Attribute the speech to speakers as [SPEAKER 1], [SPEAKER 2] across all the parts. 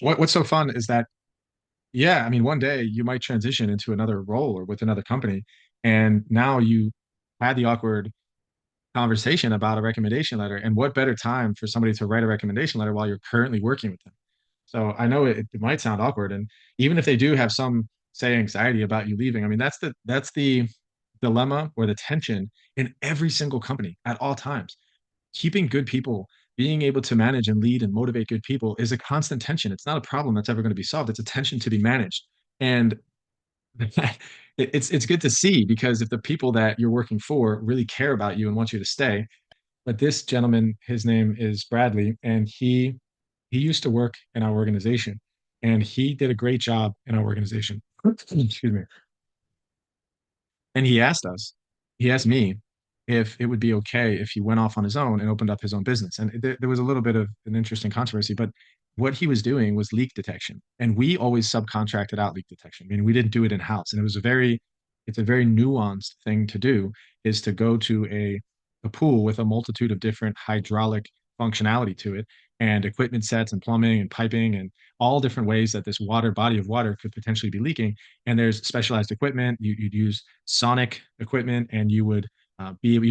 [SPEAKER 1] What's so fun is that, yeah, I mean, one day you might transition into another role or with another company, and now you had the awkward conversation about a recommendation letter. And what better time for somebody to write a recommendation letter while you're currently working with them? So I know it might sound awkward, and even if they do have some say anxiety about you leaving, I mean that's the dilemma or the tension in every single company at all times. Keeping good people, being able to manage and lead and motivate good people is a constant tension. It's not a problem that's ever going to be solved. It's a tension to be managed. And it's good to see because if the people that you're working for really care about you and want you to stay, but this gentleman, his name is Bradley, and he used to work in our organization, and he did a great job in our organization. Excuse me. And he asked me if it would be okay if he went off on his own and opened up his own business. And there was a little bit of an interesting controversy, but what he was doing was leak detection. And we always subcontracted out leak detection. I mean, we didn't do it in-house. And it's a very nuanced thing to do, is to go to a pool with a multitude of different hydraulic functionality to it and equipment sets and plumbing and piping and all different ways that this body of water could potentially be leaking. And there's specialized equipment. You'd use sonic equipment, and you'd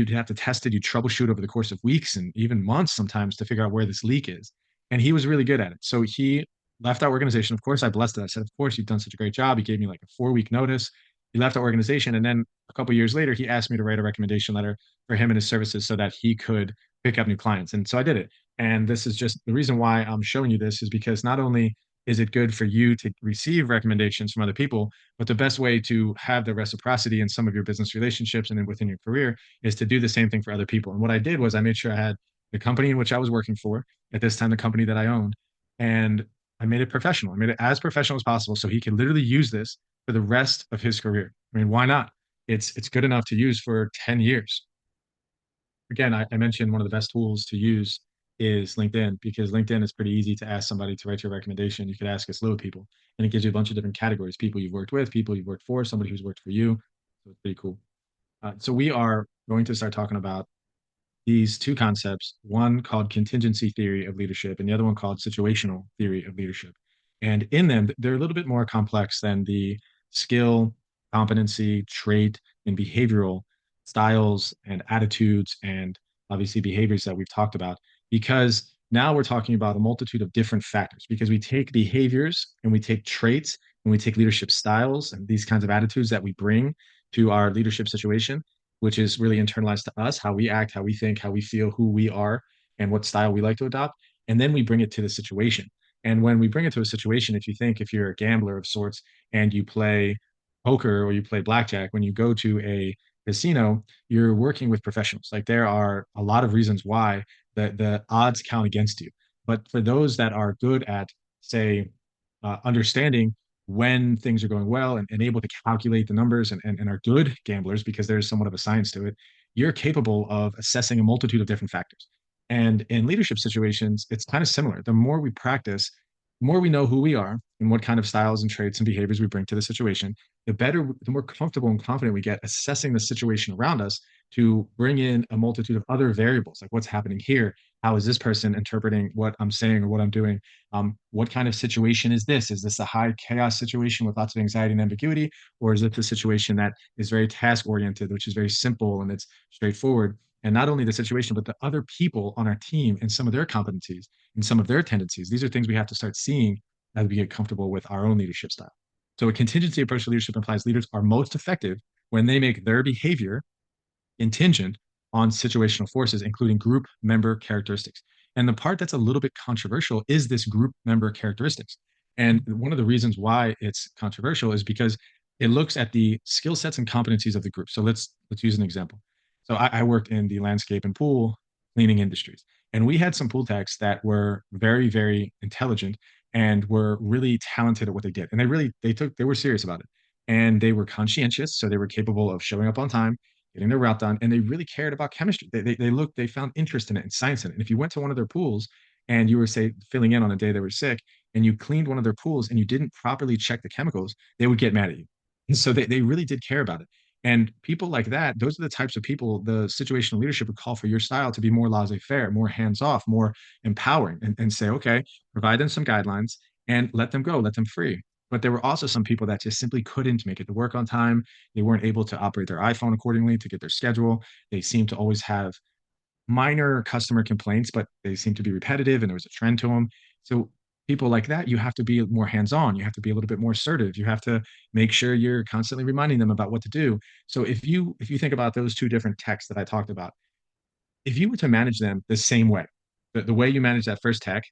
[SPEAKER 1] have to test it. You troubleshoot over the course of weeks and even months sometimes to figure out where this leak is. And he was really good at it. So he left our organization. Of course, I blessed it. I said, "Of course, you've done such a great job." He gave me like a 4 week notice. He left our organization, and then a couple of years later, he asked me to write a recommendation letter for him and his services so that he could pick up new clients. And so I did it. And this is just the reason why I'm showing you this, is because not only is it good for you to receive recommendations from other people, but the best way to have the reciprocity in some of your business relationships and then within your career is to do the same thing for other people. And what I did was I made sure I had the company in which I was working for at this time, the company that I owned, and I made it professional. I made it as professional as possible so he could literally use this for the rest of his career. I mean, why not? It's good enough to use for 10 years. Again, I mentioned one of the best tools to use is LinkedIn, because LinkedIn is pretty easy to ask somebody to write your recommendation. You could ask a slew of people, and it gives you a bunch of different categories: people you've worked with, people you've worked for, somebody who's worked for you. So it's pretty cool. So we are going to start talking about these two concepts, one called contingency theory of leadership and the other one called situational theory of leadership. And in them, they're a little bit more complex than the skill, competency, trait, and behavioral styles and attitudes and obviously behaviors that we've talked about, because now we're talking about a multitude of different factors, because we take behaviors and we take traits and we take leadership styles and these kinds of attitudes that we bring to our leadership situation, which is really internalized to us, how we act, how we think, how we feel, who we are, and what style we like to adopt. And then we bring it to the situation. And when we bring it to a situation, if you're a gambler of sorts and you play poker or you play blackjack, when you go to a casino, you're working with professionals. Like, there are a lot of reasons why the odds count against you. But for those that are good at, say, understanding when things are going well and able to calculate the numbers and are good gamblers, because there's somewhat of a science to it, you're capable of assessing a multitude of different factors. And in leadership situations, it's kind of similar. The more we practice, the more we know who we are and what kind of styles and traits and behaviors we bring to the situation, the better, the more comfortable and confident we get assessing the situation around us to bring in a multitude of other variables, like what's happening here. How is this person interpreting what I'm saying or what I'm doing? What kind of situation is this? Is this a high chaos situation with lots of anxiety and ambiguity? Or is it a situation that is very task oriented, which is very simple and it's straightforward? And not only the situation, but the other people on our team and some of their competencies and some of their tendencies. These are things we have to start seeing as we get comfortable with our own leadership style. So a contingency approach to leadership implies leaders are most effective when they make their behavior contingent on situational forces, including group member characteristics. And the part that's a little bit controversial is this group member characteristics. And one of the reasons why it's controversial is because it looks at the skill sets and competencies of the group. So let's use an example. So I worked in the landscape and pool cleaning industries, and we had some pool techs that were very, very intelligent and were really talented at what they did. And they were serious about it. And they were conscientious, so they were capable of showing up on time, getting their route done, and they really cared about chemistry. They found interest in it and science in it. And if you went to one of their pools and you were, say, filling in on a day they were sick, and you cleaned one of their pools and you didn't properly check the chemicals, they would get mad at you. And so they really did care about it. And people like that, those are the types of people the situational leadership would call for your style to be more laissez-faire, more hands-off, more empowering, and say, okay, provide them some guidelines and let them go, let them free. But there were also some people that just simply couldn't make it to work on time. They weren't able to operate their iPhone accordingly to get their schedule. They seemed to always have minor customer complaints, but they seem to be repetitive and there was a trend to them. So people like that, you have to be more hands-on. You have to be a little bit more assertive. You have to make sure you're constantly reminding them about what to do. So if you think about those two different texts that I talked about, if you were to manage them the same way, the way you manage that first tech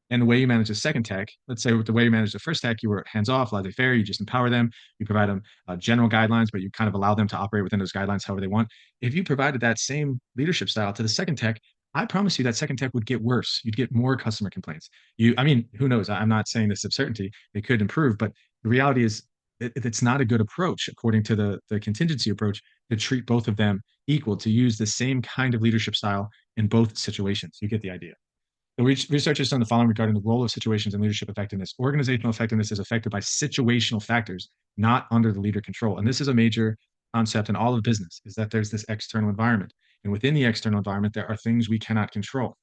[SPEAKER 1] and the way you manage the second tech, let's say with the way you manage the first tech, you were hands off, laissez faire, you just empower them, you provide them general guidelines, but you kind of allow them to operate within those guidelines however they want. If you provided that same leadership style to the second tech, I promise you that second tech would get worse. You'd get more customer complaints. I mean, who knows? I'm not saying this of certainty. It could improve, but the reality is it's not a good approach, according to the contingency approach, to treat both of them equal, to use the same kind of leadership style in both situations. You get the idea. The research has done the following regarding the role of situations in leadership effectiveness. Organizational effectiveness is affected by situational factors, not under the leader control. And this is a major concept in all of business, is that there's this external environment. And within the external environment, there are things we cannot control.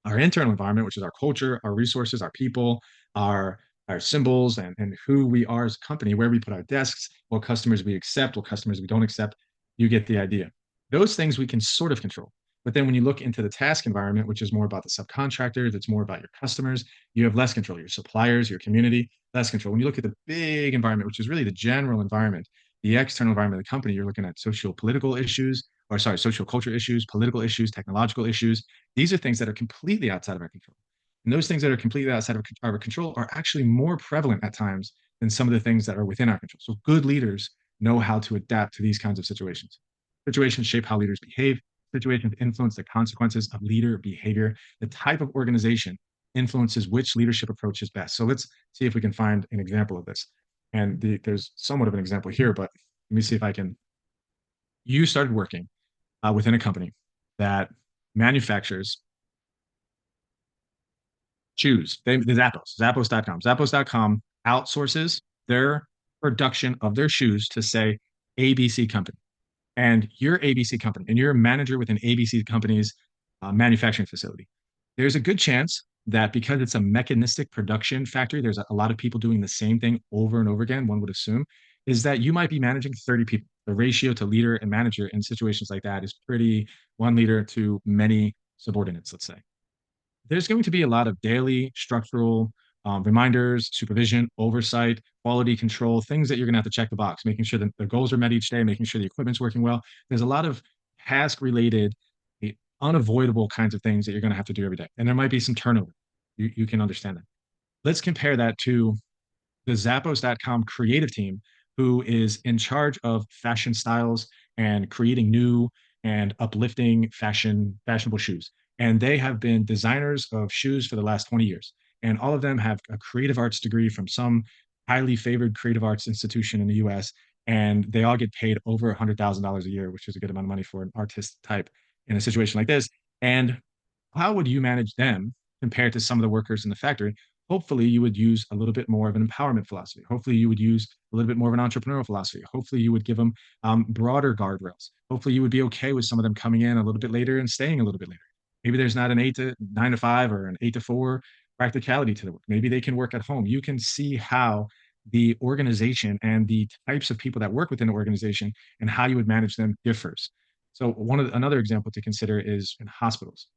[SPEAKER 1] Our internal environment, which is our culture, our resources, our people, our symbols, and who we are as a company, where we put our desks, what customers we accept, what customers we don't accept. You get the idea. Those things we can sort of control. But then when you look into the task environment, which is more about the subcontractor, that's more about your customers, you have less control, your suppliers, your community, less control. When you look at the big environment, which is really the general environment, the external environment of the company, you're looking at social political issues, or sorry, social culture issues, political issues, technological issues. These are things that are completely outside of our control. And those things that are completely outside of our control are actually more prevalent at times than some of the things that are within our control. So good leaders know how to adapt to these kinds of situations. Situations shape how leaders behave. Situations influence the consequences of leader behavior. The type of organization influences which leadership approach is best. So let's see if we can find an example of this. And there's somewhat of an example here, but let me see if I can. You started working within a company that manufactures shoes. The Zappos.com. Zappos.com outsources their production of their shoes to, say, ABC Company. And you're ABC Company, and you're a manager within ABC Company's manufacturing facility. There's a good chance that because it's a mechanistic production factory, there's a lot of people doing the same thing over and over again, one would assume, is that you might be managing 30 people. The ratio to leader and manager in situations like that is pretty one leader to many subordinates, let's say. There's going to be a lot of daily structural reminders, supervision, oversight, quality control, things that you're going to have to check the box, making sure that the goals are met each day, making sure the equipment's working well. There's a lot of task related, unavoidable kinds of things that you're going to have to do every day. And there might be some turnover. You can understand that. Let's compare that to the Zappos.com creative team, who is in charge of fashion styles and creating new and uplifting fashionable shoes. And they have been designers of shoes for the last 20 years. And all of them have a creative arts degree from some highly favored creative arts institution in the US. And they all get paid over $100,000 a year, which is a good amount of money for an artist type in a situation like this. And how would you manage them compared to some of the workers in the factory? Hopefully, you would use a little bit more of an empowerment philosophy. Hopefully, you would use a little bit more of an entrepreneurial philosophy. Hopefully, you would give them broader guardrails. Hopefully, you would be okay with some of them coming in a little bit later and staying a little bit later. Maybe there's not an 8 to 9 to 5 or an 8 to 4 practicality to the work. Maybe they can work at home. You can see how the organization and the types of people that work within the organization and how you would manage them differs. So another example to consider is in hospitals.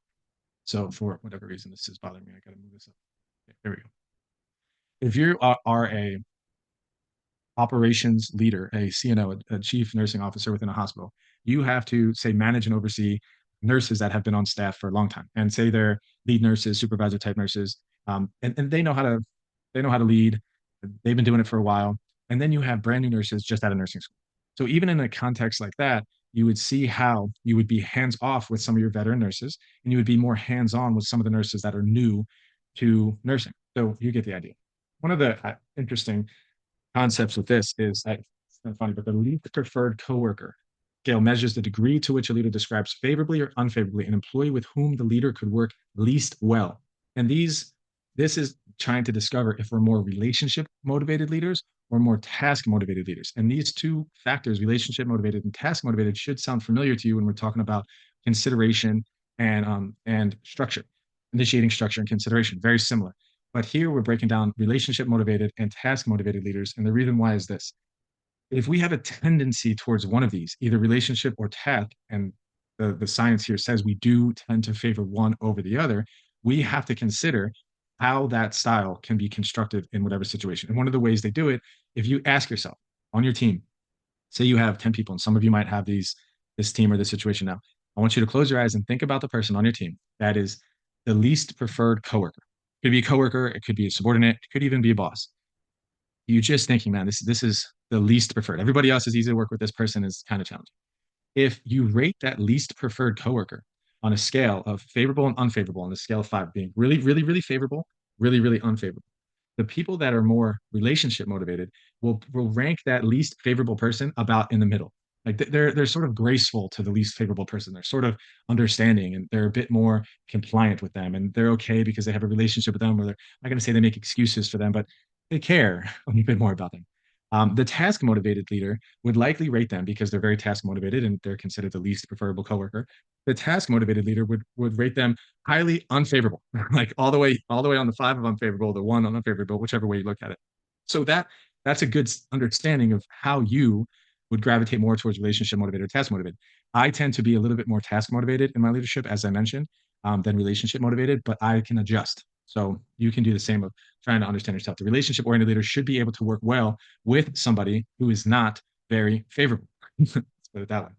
[SPEAKER 1] So for whatever reason, this is bothering me. I got to move this up. Okay, there we go. If you are a operations leader, a CNO, a chief nursing officer within a hospital, you have to say manage and oversee nurses that have been on staff for a long time, and say they're lead nurses, supervisor type nurses, and they know how to lead. They've been doing it for a while, and then you have brand new nurses just out of nursing school. So even in a context like that, you would see how you would be hands off with some of your veteran nurses, and you would be more hands on with some of the nurses that are new to nursing. So you get the idea. One of the interesting concepts with this is that it's kind of funny, but the least preferred coworker scale measures the degree to which a leader describes favorably or unfavorably an employee with whom the leader could work least well. And this is trying to discover if we're more relationship motivated leaders or more task motivated leaders. And these two factors, relationship motivated and task motivated, should sound familiar to you when we're talking about consideration and structure, initiating structure and consideration. Very similar. But here we're breaking down relationship motivated and task motivated leaders. And the reason why is this: if we have a tendency towards one of these, either relationship or task, and the science here says we do tend to favor one over the other, we have to consider how that style can be constructed in whatever situation. And one of the ways they do it, if you ask yourself on your team, say you have 10 people, and some of you might have this team or this situation now. I want you to close your eyes and think about the person on your team that is the least preferred coworker. It could be a coworker, it could be a subordinate, it could even be a boss. You're just thinking, man, this is the least preferred. Everybody else is easy to work with. This person is kind of challenging. If you rate that least preferred coworker on a scale of favorable and unfavorable, on the scale of five, being really, really, really favorable, really, really unfavorable, the people that are more relationship motivated will rank that least favorable person about in the middle. Like they're sort of graceful to the least favorable person. They're sort of understanding and they're a bit more compliant with them, and they're okay because they have a relationship with them. Or they're not going to say they make excuses for them, but they care a little bit more about them. The task motivated leader would likely rate them because they're very task motivated and they're considered the least preferable coworker. The task motivated leader would rate them highly unfavorable, like all the way on the five of unfavorable, the one on unfavorable, whichever way you look at it. So that's a good understanding of how you would gravitate more towards relationship motivated or task motivated. I tend to be a little bit more task motivated in my leadership, as I mentioned, than relationship motivated, but I can adjust. So you can do the same of trying to understand yourself. The relationship oriented leader should be able to work well with somebody who is not very favorable. Let's put it that way.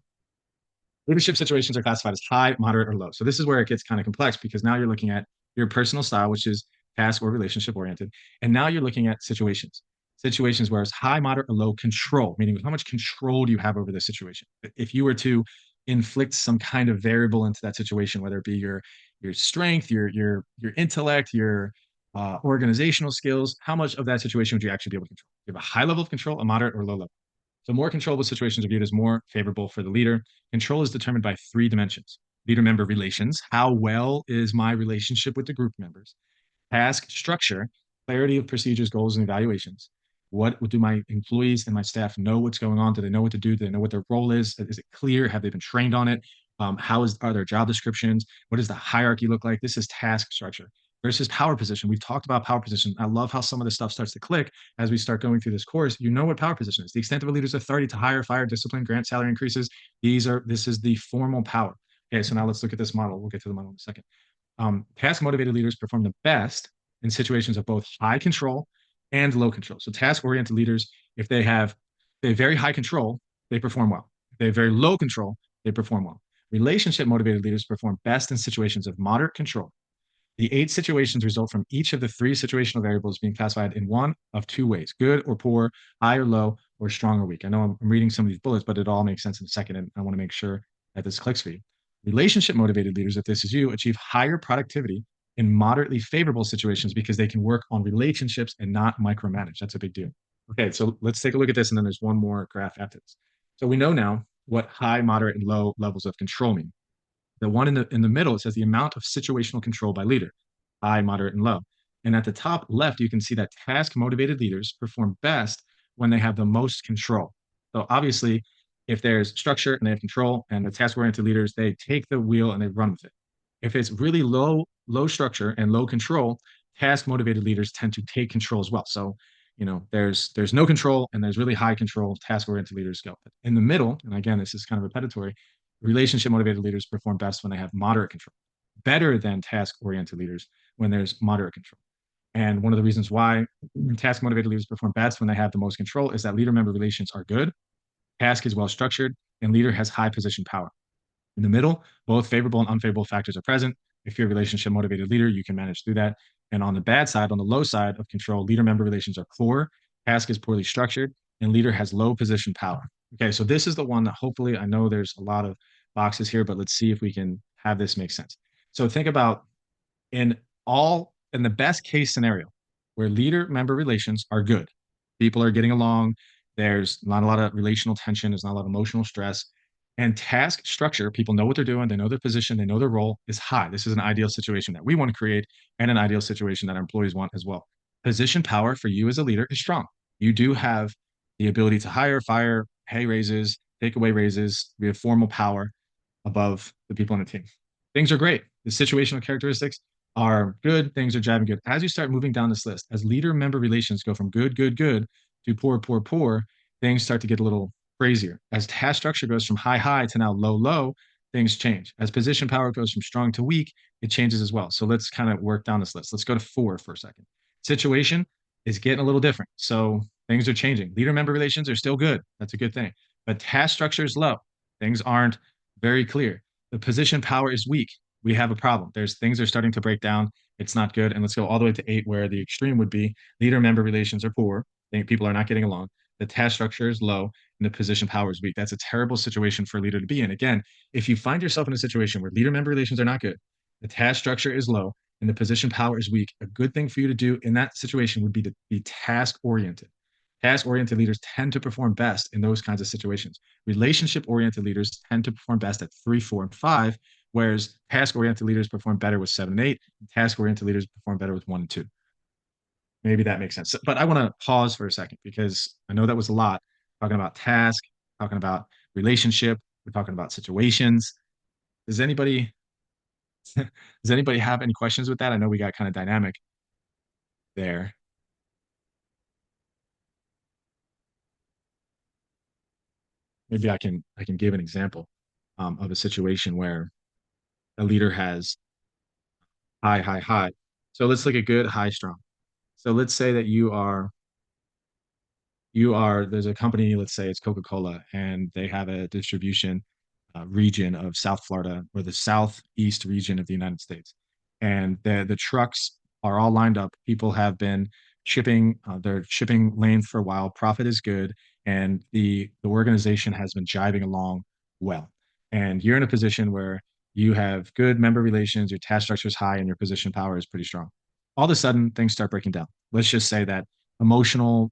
[SPEAKER 1] Leadership situations are classified as high, moderate, or low. So this is where it gets kind of complex because now you're looking at your personal style, which is task or relationship oriented. And now you're looking at situations where it's high, moderate, or low control, meaning how much control do you have over the situation? If you were to inflict some kind of variable into that situation, whether it be your strength, your intellect, your organizational skills, how much of that situation would you actually be able to control? You have a high level of control, a moderate, or low level. So more controllable situations are viewed as more favorable for the leader. Control is determined by three dimensions: leader member relations. How well is my relationship with the group members? Task structure, clarity of procedures, goals, and evaluations. What do my employees and my staff know what's going on? Do they know what to do? Do they know what their role is? Is it clear? Have they been trained on it? Are their job descriptions? What does the hierarchy look like? This is task structure versus power position. We've talked about power position. I love how some of this stuff starts to click as we start going through this course. You know what power position is: the extent of a leader's authority to hire, fire, discipline, grant salary increases. This is the formal power. Okay, so now let's look at this model. We'll get to the model in a second. Task motivated leaders perform the best in situations of both high control and low control. So task oriented leaders, if they have very high control, they perform well. If they have very low control, they perform well. Relationship motivated leaders perform best in situations of moderate control. The 8 situations result from each of the 3 situational variables being classified in one of 2 ways: good or poor, high or low, or strong or weak. I know I'm reading some of these bullets, but it all makes sense in a second, and I want to make sure that this clicks for you. Relationship motivated leaders, if this is you, achieve higher productivity in moderately favorable situations because they can work on relationships and not micromanage. That's a big deal. Okay, so let's take a look at this, and then there's one more graph after this. So we know now what high, moderate, and low levels of control mean. The one in the middle, it says the amount of situational control by leader: high, moderate, and low. And at the top left, you can see that task motivated leaders perform best when they have the most control. So obviously, if there's structure and they have control, and the task oriented leaders, they take the wheel and they run with it. If it's really low structure and low control, task motivated leaders tend to take control as well. So, there's no control and there's really high control. Task oriented leaders go. In the middle, and again, this is kind of repetitory, relationship motivated leaders perform best when they have moderate control, better than task oriented leaders when there's moderate control. And one of the reasons why task motivated leaders perform best when they have the most control is that leader member relations are good, task is well structured, and leader has high position power. In the middle, both favorable and unfavorable factors are present. If you're a relationship motivated leader, you can manage through that. And on the bad side, on the low side of control, leader member relations are poor, task is poorly structured, and leader has low position power. Okay, so this is the one that hopefully, I know there's a lot of boxes here, but let's see if we can have this make sense. So think about in in the best case scenario where leader member relations are good, people are getting along, there's not a lot of relational tension, there's not a lot of emotional stress, and task structure, people know what they're doing, they know their position, they know their role, is high. This is an ideal situation that we want to create and an ideal situation that our employees want as well. Position power for you as a leader is strong. You do have the ability to hire, fire, pay raises, take away raises. We have formal power above the people on the team. Things are great. The situational characteristics, are good, things are driving good. As you start moving down this list, as leader member relations go from good, good, good to poor, poor, poor, things start to get a little crazier. As task structure goes from high, high to now low, low, things change. As position power goes from strong to weak, it changes as well. So let's kind of work down this list. Let's go to 4 for a second. Situation is getting a little different. So things are changing. Leader member relations are still good. That's a good thing. But task structure is low. Things aren't very clear. The position power is weak. We have a problem. There's things are starting to break down. It's not good. And let's go all the way to 8, where the extreme would be leader member relations are poor. People are not getting along. The task structure is low and the position power is weak. That's a terrible situation for a leader to be in. Again, if you find yourself in a situation where leader member relations are not good, the task structure is low, and the position power is weak, a good thing for you to do in that situation would be to be task oriented. Task oriented leaders tend to perform best in those kinds of situations. Relationship oriented leaders tend to perform best at 3, 4, and 5, whereas task oriented leaders perform better with 7 and 8. Task oriented leaders perform better with 1 and 2. Maybe that makes sense. But I want to pause for a second because I know that was a lot talking about task, talking about relationship, we're talking about situations. Does anybody does anybody have any questions with that? I know we got kind of dynamic there. Maybe I can give an example of a situation where a leader has high, high, high. So let's look at good, high, strong. So let's say that there's a company, let's say it's Coca-Cola, and they have a distribution region of South Florida or the southeast region of the United States. And the trucks are all lined up. People have been shipping their shipping lanes for a while. Profit is good, and the organization has been jiving along well. And you're in a position where you have good member relations, your task structure is high, and your position power is pretty strong. All of a sudden, things start breaking down. Let's just say that emotional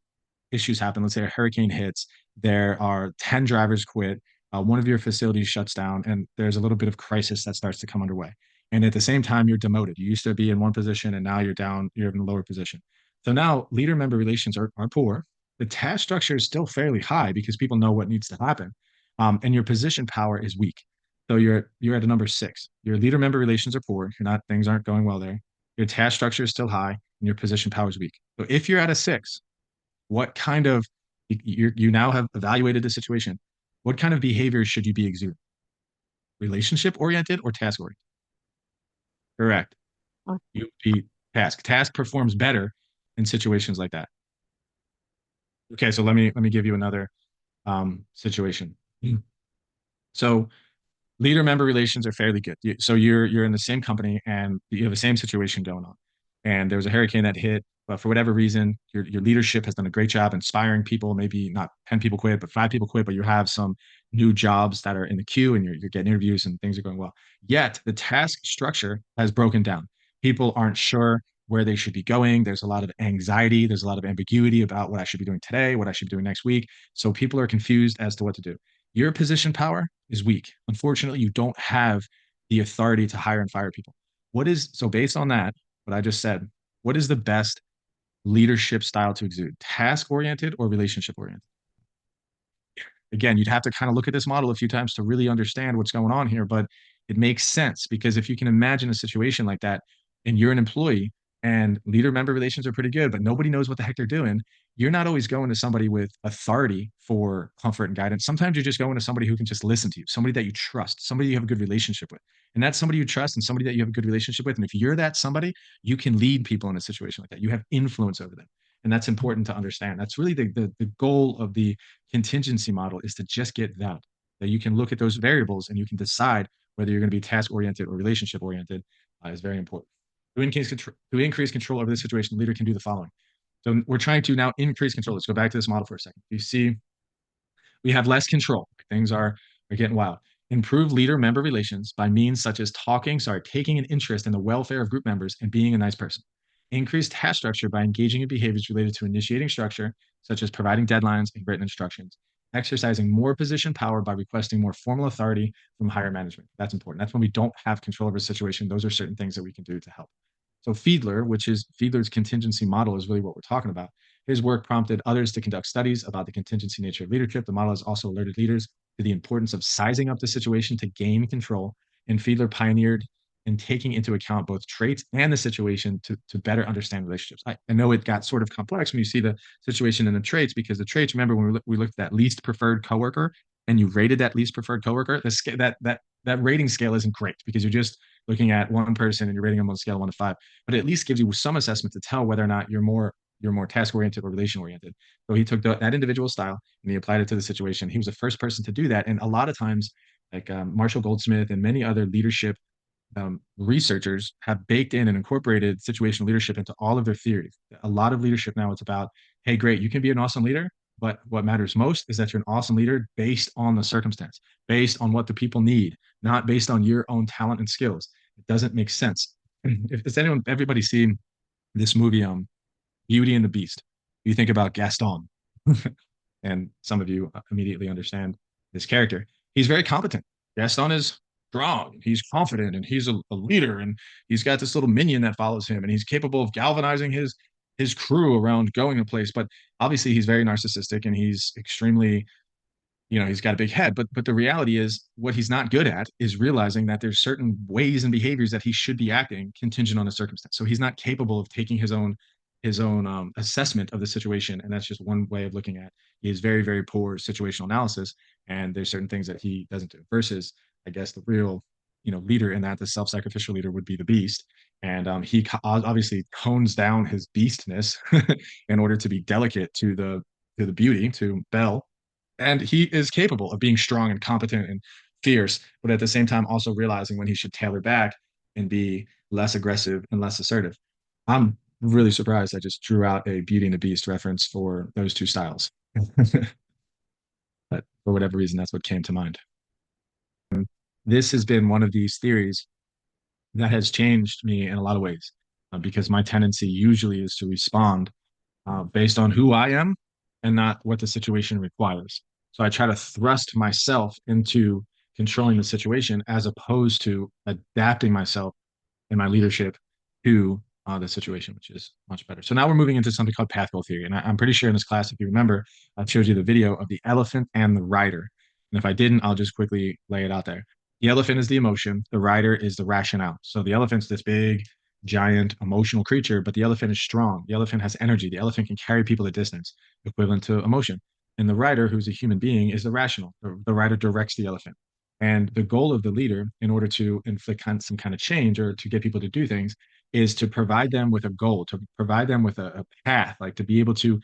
[SPEAKER 1] issues happen. Let's say a hurricane hits, there are 10 drivers quit, one of your facilities shuts down, and there's a little bit of crisis that starts to come underway. And at the same time, you're demoted. You used to be in one position, and now you're down, you're in a lower position. So now leader member relations are poor. The task structure is still fairly high because people know what needs to happen. And your position power is weak. So you're at a number 6. Your leader member relations are poor. You're not things aren't going well there. Your task structure is still high, and your position power is weak. So if you're at a 6, what kind of you now have evaluated the situation. What kind of behaviors should you be exuding? Relationship oriented or task oriented? Correct. You be task. Task performs better in situations like that. Okay, so let me give you another situation. So leader member relations are fairly good. So you're in the same company and you have the same situation going on. And there was a hurricane that hit, but for whatever reason, your leadership has done a great job inspiring people. Maybe not 10 people quit, but 5 people quit, but you have some new jobs that are in the queue and you're getting interviews and things are going well. Yet the task structure has broken down. People aren't sure where they should be going. There's a lot of anxiety. There's a lot of ambiguity about what I should be doing today, what I should be doing next week. So people are confused as to what to do. Your position power is weak. Unfortunately, you don't have the authority to hire and fire people. So based on that, what I just said, what is the best leadership style to exude? Task oriented or relationship oriented? Again, you'd have to kind of look at this model a few times to really understand what's going on here, but it makes sense because if you can imagine a situation like that and you're an employee and leader member relations are pretty good, but nobody knows what the heck they're doing, you're not always going to somebody with authority for comfort and guidance. Sometimes you're just going to somebody who can just listen to you, somebody that you trust, somebody you have a good relationship with. And that's somebody you trust and somebody that you have a good relationship with. And if you're that somebody, you can lead people in a situation like that. You have influence over them. And that's important to understand. That's really the goal of the contingency model is to just get that you can look at those variables and you can decide whether you're going to be task oriented or relationship oriented is very important. To increase control over the situation, the leader can do the following. So we're trying to now increase control. Let's go back to this model for a second. You see, we have less control. Things are getting wild. Improve leader member relations by means such as taking an interest in the welfare of group members and being a nice person. Increase task structure by engaging in behaviors related to initiating structure, such as providing deadlines and written instructions. Exercising more position power by requesting more formal authority from higher management. That's important. That's when we don't have control over a situation. Those are certain things that we can do to help. So Fiedler's contingency model is really what we're talking about. His work prompted others to conduct studies about the contingency nature of leadership. The model has also alerted leaders to the importance of sizing up the situation to gain control. And Fiedler pioneered and taking into account both traits and the situation to better understand relationships. I know it got sort of complex when you see the situation and the traits, because the traits, remember when we looked at that least preferred coworker and you rated that least preferred coworker, that rating scale isn't great because you're just looking at one person and you're rating them on a scale of 1 to 5, but it at least gives you some assessment to tell whether or not you're more task oriented or relation oriented. So he took that individual style and he applied it to the situation. He was the first person to do that. And a lot of times, like Marshall Goldsmith and many other leadership researchers have baked in and incorporated situational leadership into all of their theories. A lot of leadership now, it's about, hey, great, you can be an awesome leader, but what matters most is that you're an awesome leader based on the circumstance, based on what the people need, not based on your own talent and skills. It doesn't make sense. If does anyone, everybody seen this movie, Beauty and the Beast? You think about Gaston, and some of you immediately understand this character. He's very competent. Gaston is strong, he's confident, and he's a leader, and he's got this little minion that follows him, and he's capable of galvanizing his crew around going a place. But obviously, he's very narcissistic, and he's extremely, he's got a big head. But the reality is, what he's not good at is realizing that there's certain ways and behaviors that he should be acting contingent on a circumstance. So he's not capable of taking his own assessment of the situation, and that's just one way of looking at. He is very, very poor situational analysis, and there's certain things that he doesn't do. Versus, I guess, the real, leader in that, the self-sacrificial leader, would be the beast, and he obviously tones down his beastness in order to be delicate to the beauty, to Belle, and he is capable of being strong and competent and fierce, but at the same time also realizing when he should tailor back and be less aggressive and less assertive. I'm really surprised I just drew out a Beauty and the Beast reference for those two styles. But for whatever reason, that's what came to mind. This has been one of these theories that has changed me in a lot of ways, because my tendency usually is to respond based on who I am and not what the situation requires. So I try to thrust myself into controlling the situation as opposed to adapting myself in my leadership to the situation, which is much better. So now we're moving into something called path goal theory. And I'm pretty sure in this class, if you remember, I showed you the video of the elephant and the rider. And if I didn't, I'll just quickly lay it out there. The elephant is the emotion, the rider is the rationale. So the elephant's this big, giant, emotional creature, but the elephant is strong. The elephant has energy. The elephant can carry people a distance, equivalent to emotion. And the rider, who's a human being, is the rational. The rider directs the elephant. And the goal of the leader, in order to inflict some kind of change or to get people to do things, is to provide them with a goal, to provide them with a path, like to be able to,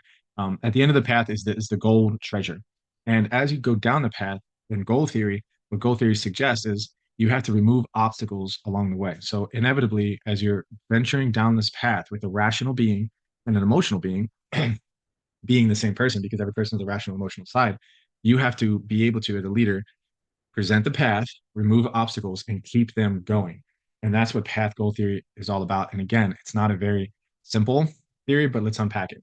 [SPEAKER 1] at the end of the path is the goal treasure. And as you go down the path in goal theory, what goal theory suggests is you have to remove obstacles along the way. So inevitably, as you're venturing down this path with a rational being and an emotional being, being the same person, because every person has a rational emotional side, you have to be able to, as a leader, present the path, remove obstacles, and keep them going. And that's what path goal theory is all about. And again, it's not a very simple theory, but let's unpack it.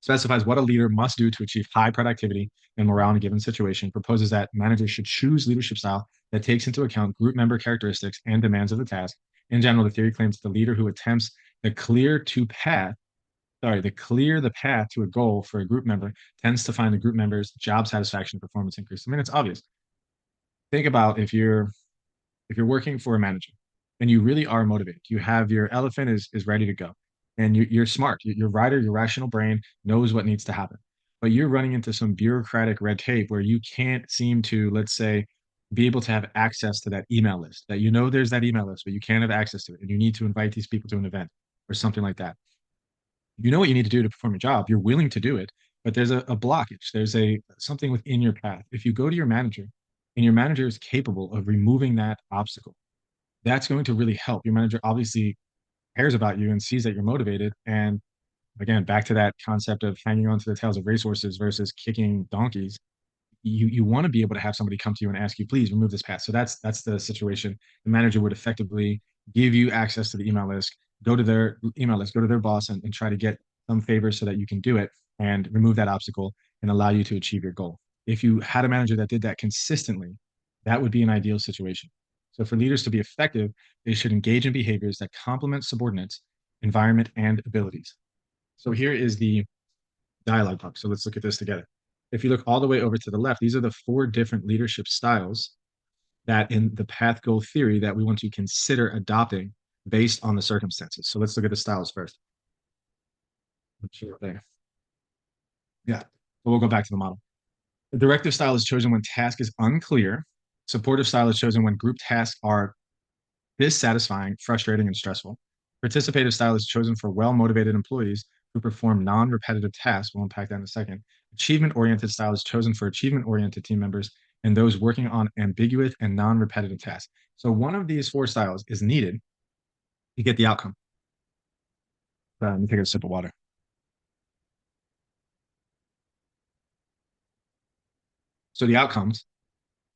[SPEAKER 1] Specifies what a leader must do to achieve high productivity and morale in a given situation, proposes that managers should choose leadership style that takes into account group member characteristics and demands of the task. In general, the theory claims the leader who attempts the clear to path the clear the path to a goal for a group member tends to find the group members job satisfaction and performance increase. I mean, it's obvious. Think about if you're working for a manager and you really are motivated, you have your elephant is ready to go, and you're smart. Your rider, your rational brain knows what needs to happen, but you're running into some bureaucratic red tape where you can't seem to, let's say, be able to have access to that email list. That there's that email list, but you can't have access to it, and you need to invite these people to an event or something like that. You know what you need to do to perform your job. You're willing to do it, but there's a blockage. There's a something within your path. If you go to your manager and your manager is capable of removing that obstacle, that's going to really help. Your manager obviously cares about you and sees that you're motivated. And again, back to that concept of hanging on to the tails of racehorses versus kicking donkeys. You want to be able to have somebody come to you and ask you, please remove this path. So that's the situation. The manager would effectively give you access to the email list, go to their email list, go to their boss, and try to get some favors so that you can do it and remove that obstacle and allow you to achieve your goal. If you had a manager that did that consistently, that would be an ideal situation. So for leaders to be effective, they should engage in behaviors that complement subordinates, environment, and abilities. So here is the dialogue box. So let's look at this together. If you look all the way over to the left, these are the 4 different leadership styles that in the path goal theory that we want to consider adopting based on the circumstances. So let's look at the styles first. Sure there. Yeah. We'll go back to the model. The directive style is chosen when task is unclear. Supportive style is chosen when group tasks are dissatisfying, frustrating, and stressful. Participative style is chosen for well-motivated employees who perform non-repetitive tasks. We'll unpack that in a second. Achievement-oriented style is chosen for achievement-oriented team members and those working on ambiguous and non-repetitive tasks. So one of these four styles is needed to get the outcome. Let me take a sip of water. So the outcomes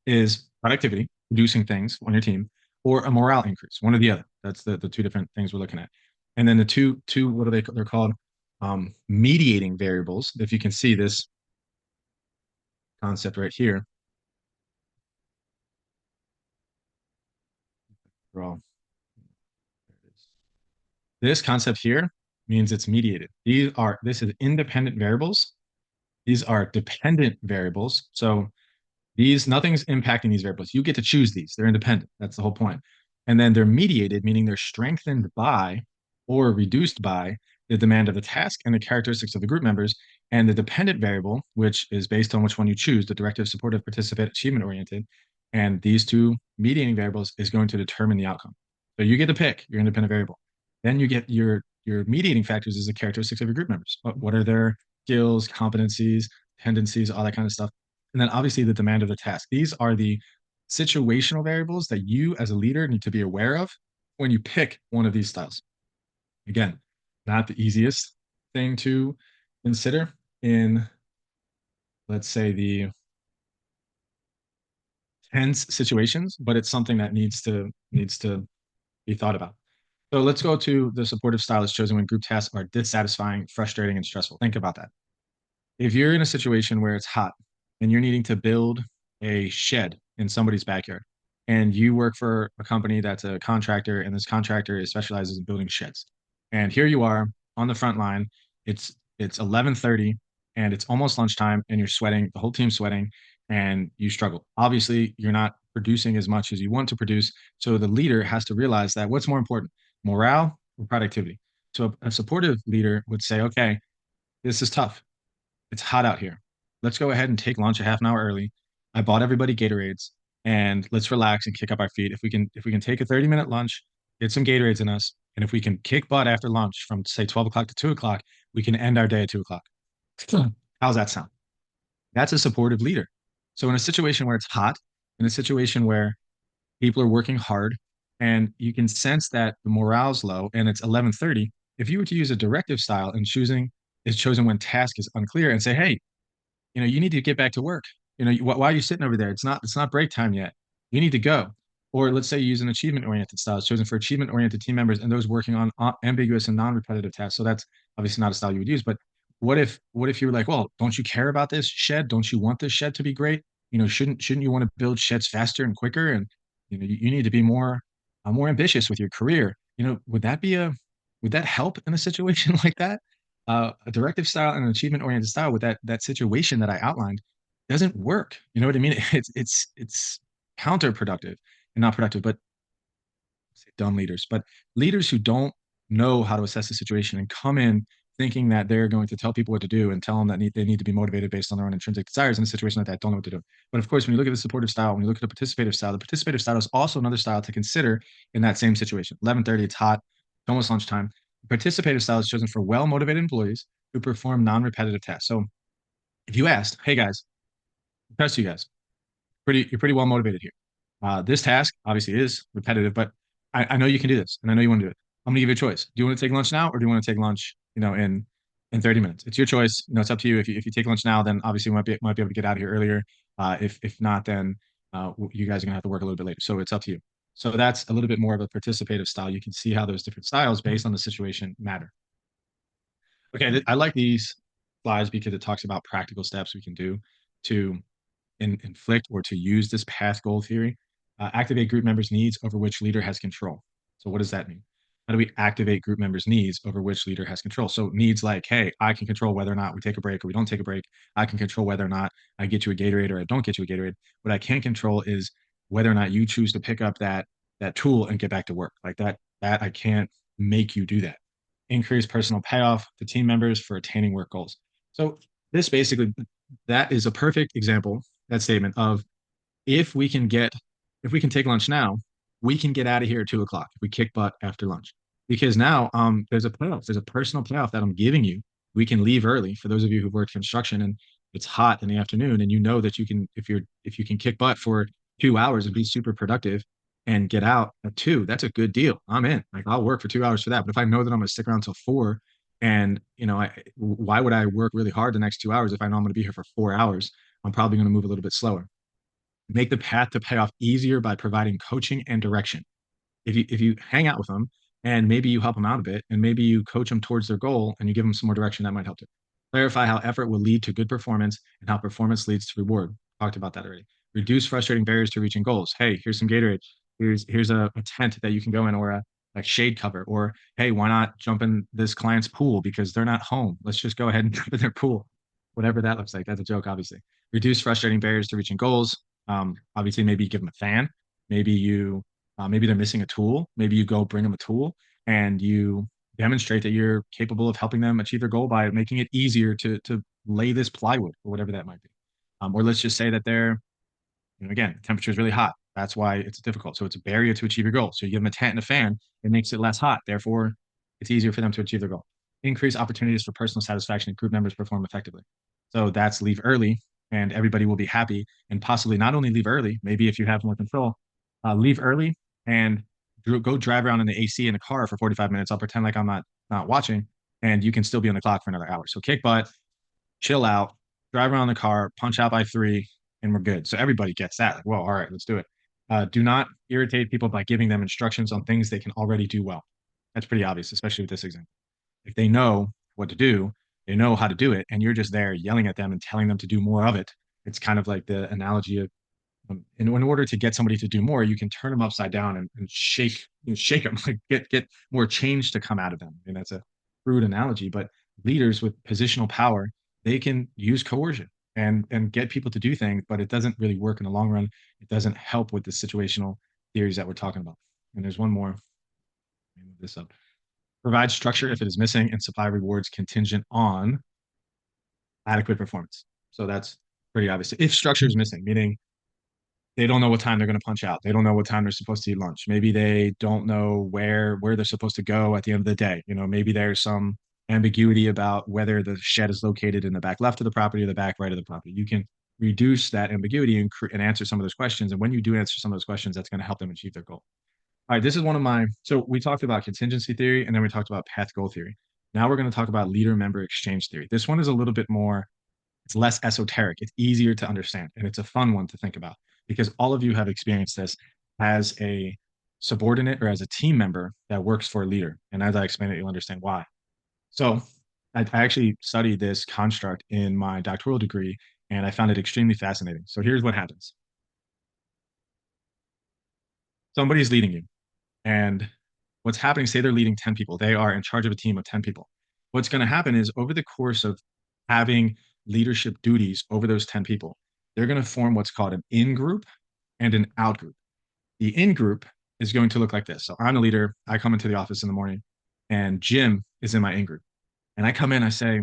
[SPEAKER 1] is productivity, producing things on your team, or a morale increase, one or the other. That's the two different things we're looking at. And then the two what are they're called? Mediating variables. If you can see this concept right here, well, this concept here means it's mediated. This is independent variables. These are dependent variables. So nothing's impacting these variables. You get to choose these. They're independent. That's the whole point. And then they're mediated, meaning they're strengthened by or reduced by the demand of the task and the characteristics of the group members. And the dependent variable, which is based on which one you choose, the directive, supportive, participate, achievement oriented. And these two mediating variables is going to determine the outcome. So you get to pick your independent variable. Then you get your mediating factors is the characteristics of your group members. What are their skills, competencies, tendencies, all that kind of stuff. And then obviously the demand of the task. These are the situational variables that you as a leader need to be aware of when you pick one of these styles. Again, not the easiest thing to consider in, let's say, the tense situations, but it's something that needs to be thought about. So let's go to the supportive style is chosen when group tasks are dissatisfying, frustrating, and stressful. Think about that. If you're in a situation where it's hot and you're needing to build a shed in somebody's backyard, and you work for a company that's a contractor, and this contractor specializes in building sheds, and here you are on the front line, it's 11:30 and it's almost lunchtime, and you're sweating, the whole team's sweating, and you struggle. Obviously, you're not producing as much as you want to produce, so the leader has to realize that what's more important, morale or productivity. So a supportive leader would say, okay, this is tough, it's hot out here. Let's go ahead and take lunch a half an hour early. I bought everybody Gatorades, and let's relax and kick up our feet. If we can take a 30-minute lunch, get some Gatorades in us, and if we can kick butt after lunch from say 12 o'clock to 2 o'clock, we can end our day at 2 o'clock. How's that sound? That's a supportive leader. So in a situation where it's hot, in a situation where people are working hard, and you can sense that the morale's low and it's 11:30, if you were to use a directive style and choosing is chosen when task is unclear and say, hey, you need to get back to work. Why are you sitting over there? It's not break time yet. You need to go. Or let's say you use an achievement oriented style. It's chosen for achievement oriented team members and those working on ambiguous and non-repetitive tasks. So that's obviously not a style you would use. But what if you were like, well, don't you care about this shed? Don't you want this shed to be great? Shouldn't you want to build sheds faster and quicker? And you need to be more ambitious with your career. Would that help in a situation like that? A directive style and an achievement oriented style with that situation that I outlined doesn't work. You know what I mean? It's counterproductive and not productive. But say dumb leaders, but leaders who don't know how to assess the situation and come in thinking that they're going to tell people what to do and tell them that they need to be motivated based on their own intrinsic desires in a situation like that don't know what to do. But of course, when you look at the supportive style, when you look at the participative style is also another style to consider in that same situation. 11:30, it's hot, it's almost lunchtime. The participative style is chosen for well-motivated employees who perform non-repetitive tasks. So if you asked, hey guys, trust you guys, you're pretty well motivated here. This task obviously is repetitive, but I know you can do this, and I know you want to do it. I'm gonna give you a choice. Do you want to take lunch now, or do you want to take lunch, in 30 minutes? It's your choice. It's up to you. If you take lunch now, then obviously you might be able to get out of here earlier. If not, then you guys are gonna have to work a little bit later. So it's up to you. So that's a little bit more of a participative style. You can see how those different styles, based on the situation, matter. Okay, I like these slides because it talks about practical steps we can do to inflict or to use this path goal theory. Activate group members' needs over which leader has control. So what does that mean? How do we activate group members' needs over which leader has control? So needs like, hey, I can control whether or not we take a break or we don't take a break. I can control whether or not I get you a Gatorade or I don't get you a Gatorade. What I can't control is whether or not you choose to pick up that tool and get back to work. Like that I can't make you do that. Increase personal payoff to team members for attaining work goals. So this basically that is a perfect example, that statement of if we can get if we can take lunch now, we can get out of here at 2 o'clock if we kick butt after lunch. Because now there's a playoff, there's a personal playoff that I'm giving you. We can leave early for those of you who've worked construction and it's hot in the afternoon and you know that you can if you can kick butt for 2 hours and be super productive and get out at 2, that's a good deal. I'm in. Like I'll work for 2 hours for that. But if I know that I'm gonna stick around till 4 and why would I work really hard the next 2 hours if I know I'm gonna be here for 4 hours? I'm probably gonna move a little bit slower. Make the path to payoff easier by providing coaching and direction. If you hang out with them and maybe you help them out a bit and maybe you coach them towards their goal and you give them some more direction, that might help too. Clarify how effort will lead to good performance and how performance leads to reward. Talked about that already. Reduce frustrating barriers to reaching goals. Hey, here's some Gatorade. Here's a tent that you can go in or a like shade cover. Or hey, why not jump in this client's pool because they're not home? Let's just go ahead and jump in their pool. Whatever that looks like. That's a joke, obviously. Reduce frustrating barriers to reaching goals. Obviously, maybe you give them a fan. Maybe they're missing a tool. Maybe you go bring them a tool and you demonstrate that you're capable of helping them achieve their goal by making it easier to lay this plywood or whatever that might be. Or let's just say that again, the temperature is really hot. That's why it's difficult. So it's a barrier to achieve your goal. So you give them a tent and a fan, it makes it less hot. Therefore, it's easier for them to achieve their goal. Increase opportunities for personal satisfaction and group members perform effectively. So that's leave early and everybody will be happy and possibly not only leave early, maybe if you have more control, leave early and go drive around in the AC in a car for 45 minutes. I'll pretend like I'm not watching and you can still be on the clock for another hour. So kick butt, chill out, drive around the car, punch out by 3, and we're good. So everybody gets that. Like, well, all right, let's do it. Do not irritate people by giving them instructions on things they can already do well. That's pretty obvious, especially with this example. If they know what to do, they know how to do it, and you're just there yelling at them and telling them to do more of it. It's kind of like the analogy of in order to get somebody to do more, you can turn them upside down and shake them, like get more change to come out of them. I mean, that's a crude analogy, but leaders with positional power, they can use coercion and get people to do things, but it doesn't really work in the long run. It doesn't help with the situational theories that we're talking about. And there's one more. Let me move this up. Provide structure if it is missing and supply rewards contingent on adequate performance. So that's pretty obvious. If structure is missing, meaning they don't know what time they're going to punch out. They don't know what time they're supposed to eat lunch. Maybe they don't know where they're supposed to go at the end of the day. Maybe there's some ambiguity about whether the shed is located in the back left of the property or the back right of the property. You can reduce that ambiguity and answer some of those questions. And when you do answer some of those questions, that's going to help them achieve their goal. All right, this is one of my. So we talked about contingency theory, and then we talked about path goal theory. Now we're going to talk about leader member exchange theory. This one is a little bit more, it's less esoteric. It's easier to understand, and it's a fun one to think about because all of you have experienced this as a subordinate or as a team member that works for a leader. And as I explain it, you'll understand why. So I actually studied this construct in my doctoral degree, and I found it extremely fascinating. So here's what happens. Somebody's leading you, and what's happening, say they're leading 10 people. They are in charge of a team of 10 people. What's going to happen is over the course of having leadership duties over those 10 people, they're going to form what's called an in group and an out group. The in group is going to look like this. So I'm the leader. I come into the office in the morning and Jim is in my in group. And I come in, I say,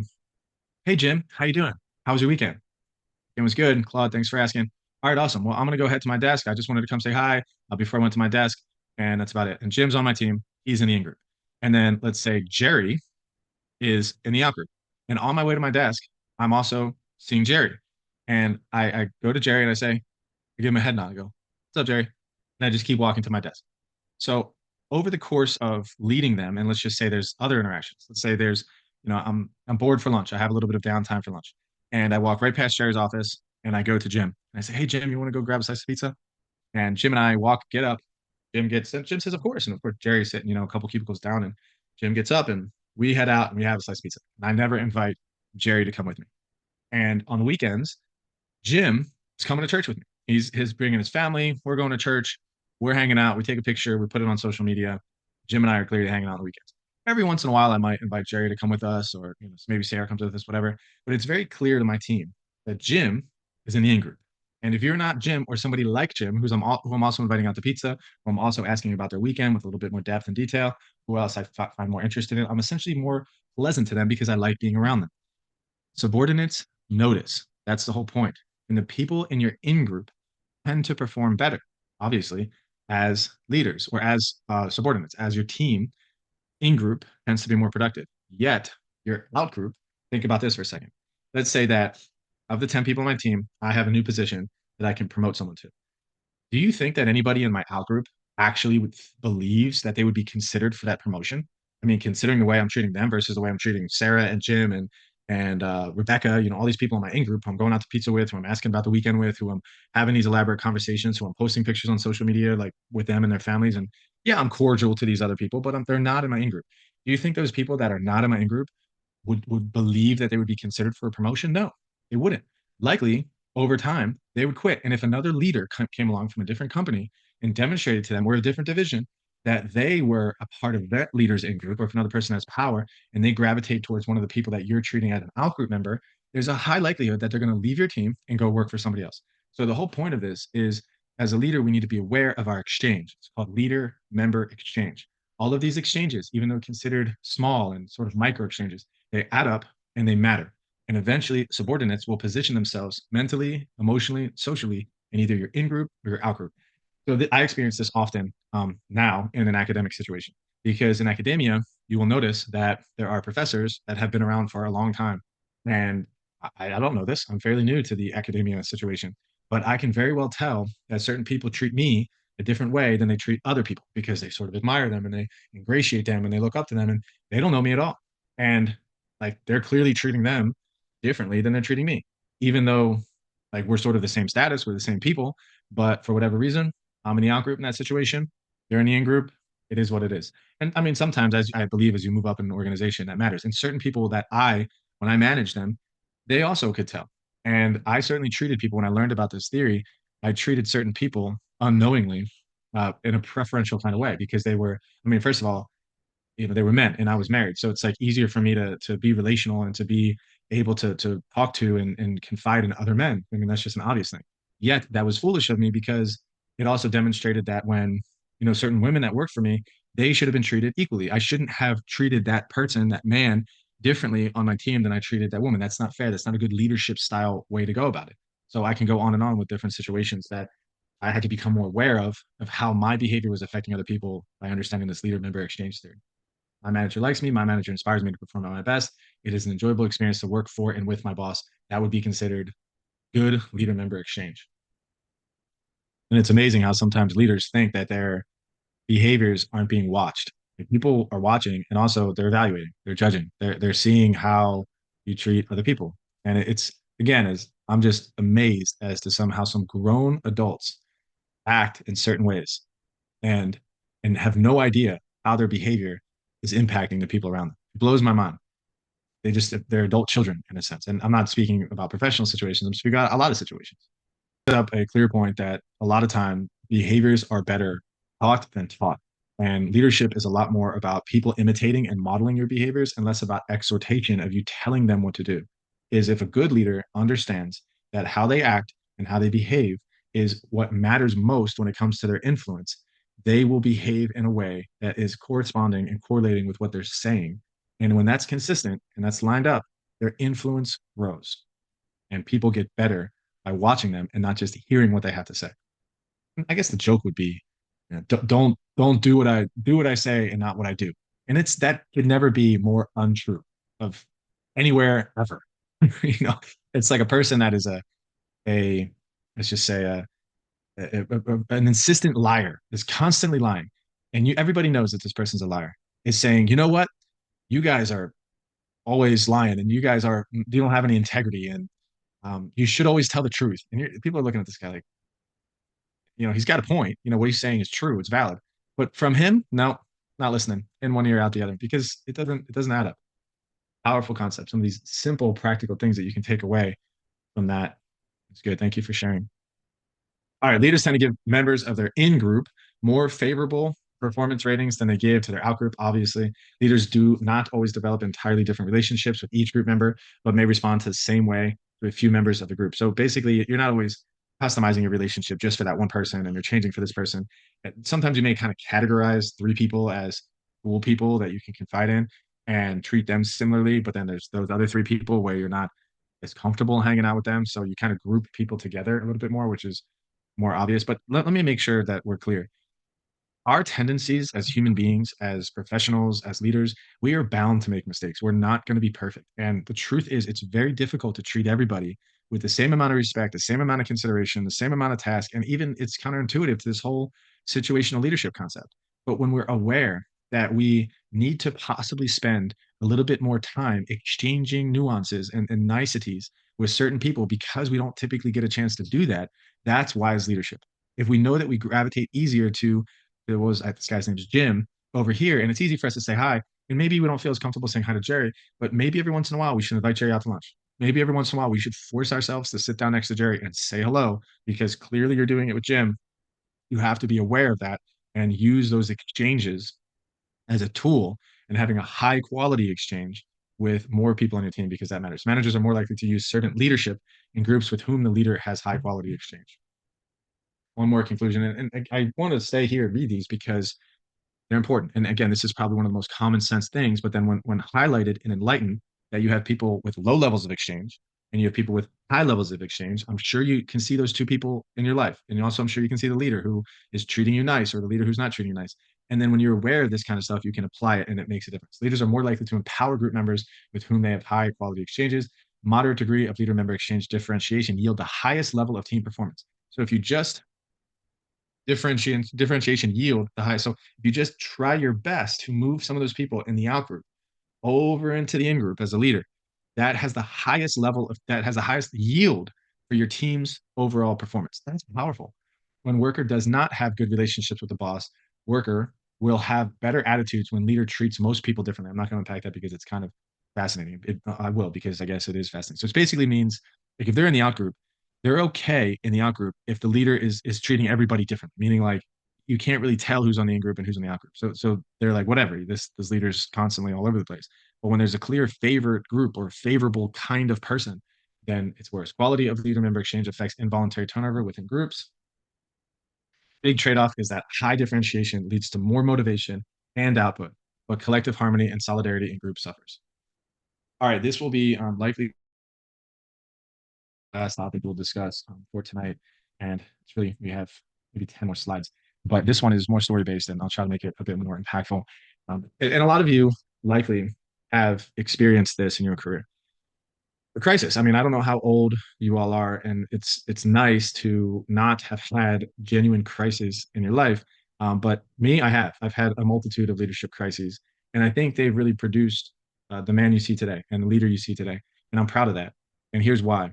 [SPEAKER 1] "Hey, Jim, how you doing? How was your weekend?" It was good. Claude, thanks for asking. All right, awesome. Well, I'm going to go head to my desk. I just wanted to come say hi before I went to my desk. And that's about it. And Jim's on my team. He's in the in group. And then let's say Jerry is in the out group. And on my way to my desk, I'm also seeing Jerry. And I go to Jerry and I give him a head nod. I go, "What's up, Jerry?" And I just keep walking to my desk. So over the course of leading them, and let's just say there's other interactions. Let's say I'm bored for lunch. I have a little bit of downtime for lunch. And I walk right past Jerry's office and I go to Jim. And I say, "Hey, Jim, you want to go grab a slice of pizza?" And Jim and I get up. Jim says, "Of course." And of course, Jerry's sitting, a couple cubicles down, and Jim gets up and we head out and we have a slice of pizza. And I never invite Jerry to come with me. And on the weekends, Jim is coming to church with me. He's bringing his family. We're going to church. We're hanging out. We take a picture. We put it on social media. Jim and I are clearly hanging out on the weekends. Every once in a while, I might invite Jerry to come with us, or maybe Sarah comes with us, whatever. But it's very clear to my team that Jim is in the in group. And if you're not Jim or somebody like Jim, who I'm also inviting out to pizza, who I'm also asking about their weekend with a little bit more depth and detail, who else I find more interested in, I'm essentially more pleasant to them because I like being around them. Subordinates notice. That's the whole point. And the people in your in group tend to perform better, obviously, as leaders or as subordinates, as your team in group tends to be more productive. Yet, your out group, think about this for a second. Let's say that of the 10 people on my team, I have a new position that I can promote someone to. Do you think that anybody in my out group actually believes that they would be considered for that promotion? I mean, considering the way I'm treating them versus the way I'm treating Sarah and Jim and Rebecca, all these people in my in group who I'm going out to pizza with, who I'm asking about the weekend with, who I'm having these elaborate conversations, who I'm posting pictures on social media like with them and their families. And yeah, I'm cordial to these other people, but they're not in my in group. Do you think those people that are not in my in group would believe that they would be considered for a promotion? No, they wouldn't. Likely, over time, they would quit. And if another leader came along from a different company and demonstrated to them we're a different division, that they were a part of that leader's in group, or if another person has power and they gravitate towards one of the people that you're treating as an out group member, there's a high likelihood that they're going to leave your team and go work for somebody else. So the whole point of this is, as a leader, we need to be aware of our exchange. It's called leader member exchange. All of these exchanges, even though considered small and sort of micro exchanges, they add up and they matter. And eventually, subordinates will position themselves mentally, emotionally, socially in either your in group or your out group. So I experience this often now in an academic situation, because in academia, you will notice that there are professors that have been around for a long time. And I don't know this. I'm fairly new to the academia situation, but I can very well tell that certain people treat me a different way than they treat other people because they sort of admire them and they ingratiate them and they look up to them and they don't know me at all. And like they're clearly treating them differently than they're treating me, even though like we're sort of the same status, we're the same people, but for whatever reason, I'm in the out group in that situation. They're in the in group. It is what it is. And I mean, sometimes, as I believe, as you move up in an organization, that matters. And certain people when I manage them, they also could tell. And I certainly treated people when I learned about this theory. I treated certain people unknowingly in a preferential kind of way because they were. I mean, first of all, they were men and I was married. So it's like easier for me to be relational and to be able to talk to and confide in other men. I mean, that's just an obvious thing. Yet that was foolish of me because it also demonstrated that when, certain women that worked for me, they should have been treated equally. I shouldn't have treated that person, that man, differently on my team than I treated that woman. That's not fair. That's not a good leadership style way to go about it. So I can go on and on with different situations that I had to become more aware of how my behavior was affecting other people by understanding this leader member exchange theory. My manager likes me. My manager inspires me to perform at my best. It is an enjoyable experience to work for and with my boss. That would be considered good leader member exchange. And it's amazing how sometimes leaders think that their behaviors aren't being watched. Like, people are watching and also they're evaluating, they're judging, they're seeing how you treat other people. And it's again, as I'm just amazed as to somehow some grown adults act in certain ways and and have no idea how their behavior is impacting the people around them. It blows my mind. They're adult children in a sense. And I'm not speaking about professional situations. I'm speaking about a lot of situations. Set up a clear point that a lot of time behaviors are better taught than taught. And leadership is a lot more about people imitating and modeling your behaviors and less about exhortation of you telling them what to do. Is if a good leader understands that how they act and how they behave is what matters most when it comes to their influence, they will behave in a way that is corresponding and correlating with what they're saying. And when that's consistent and that's lined up, their influence grows and people get better by watching them and not just hearing what they have to say. I guess the joke would be, don't do what I say and not what I do. And it's that could never be more untrue of anywhere ever. you know, it's like a person that is a let's just say an insistent liar is constantly lying, and everybody knows that this person's a liar. Is saying, you know what, you guys are always lying, and you don't have any integrity, and you should always tell the truth. And people are looking at this guy like, he's got a point. What he's saying is true. It's valid. But from him, no, not listening. In one ear, out the other, because it doesn't add up. Powerful concept. Some of these simple, practical things that you can take away from that. It's good. Thank you for sharing. All right, leaders tend to give members of their in group more favorable performance ratings than they give to their out group. Obviously, leaders do not always develop entirely different relationships with each group member, but may respond to the same way to a few members of the group. So basically, you're not always customizing your relationship just for that one person and you're changing for this person. And sometimes you may kind of categorize three people as cool people that you can confide in and treat them similarly, but then there's those other three people where you're not as comfortable hanging out with them. So you kind of group people together a little bit more, which is more obvious. But let me make sure that we're clear. Our tendencies as human beings, as professionals, as leaders, we are bound to make mistakes. We're not going to be perfect. And the truth is, it's very difficult to treat everybody with the same amount of respect, the same amount of consideration, the same amount of task. And even it's counterintuitive to this whole situational leadership concept. But when we're aware that we need to possibly spend a little bit more time exchanging nuances and niceties with certain people because we don't typically get a chance to do that, that's wise leadership. If we know that we gravitate easier to it was this guy's name is Jim over here, and it's easy for us to say hi. And maybe we don't feel as comfortable saying hi to Jerry, but maybe every once in a while we should invite Jerry out to lunch. Maybe every once in a while we should force ourselves to sit down next to Jerry and say hello because clearly you're doing it with Jim. You have to be aware of that and use those exchanges as a tool and having a high quality exchange with more people on your team because that matters. Managers are more likely to use certain leadership in groups with whom the leader has high quality exchange. One more conclusion, and I want to stay here and read these because they're important. And again, this is probably one of the most common sense things, but then when highlighted and enlightened, that you have people with low levels of exchange and you have people with high levels of exchange, I'm sure you can see those two people in your life. And also, I'm sure you can see the leader who is treating you nice or the leader who's not treating you nice. And then when you're aware of this kind of stuff, you can apply it and it makes a difference. Leaders are more likely to empower group members with whom they have high quality exchanges. Moderate degree of leader member exchange differentiation yield the highest level of team performance. So if you just differentiation yield the highest. So if you just try your best to move some of those people in the out group over into the in group as a leader, that has the highest yield for your team's overall performance. That's powerful. When worker does not have good relationships with the boss, worker will have better attitudes when leader treats most people differently. I'm not going to unpack that because it's kind of fascinating. I will because I guess it is fascinating. So it basically means like if they're in the out group, they're okay in the out group if the leader is treating everybody different, meaning like you can't really tell who's on the in group and who's on the out group. So they're like whatever. This leader's constantly all over the place. But when there's a clear favorite group or favorable kind of person, then it's worse. Quality of leader member exchange affects involuntary turnover within groups. Big trade-off is that high differentiation leads to more motivation and output, but collective harmony and solidarity in group suffers. All right, this will be likely the last topic we'll discuss for tonight. And it's really, we have maybe 10 more slides, but this one is more story-based and I'll try to make it a bit more impactful. And a lot of you likely have experienced this in your career. A crisis. I mean, I don't know how old you all are, and it's nice to not have had genuine crises in your life. But me, I have. I've had a multitude of leadership crises, and I think they've really produced the man you see today and the leader you see today. And I'm proud of that. And here's why.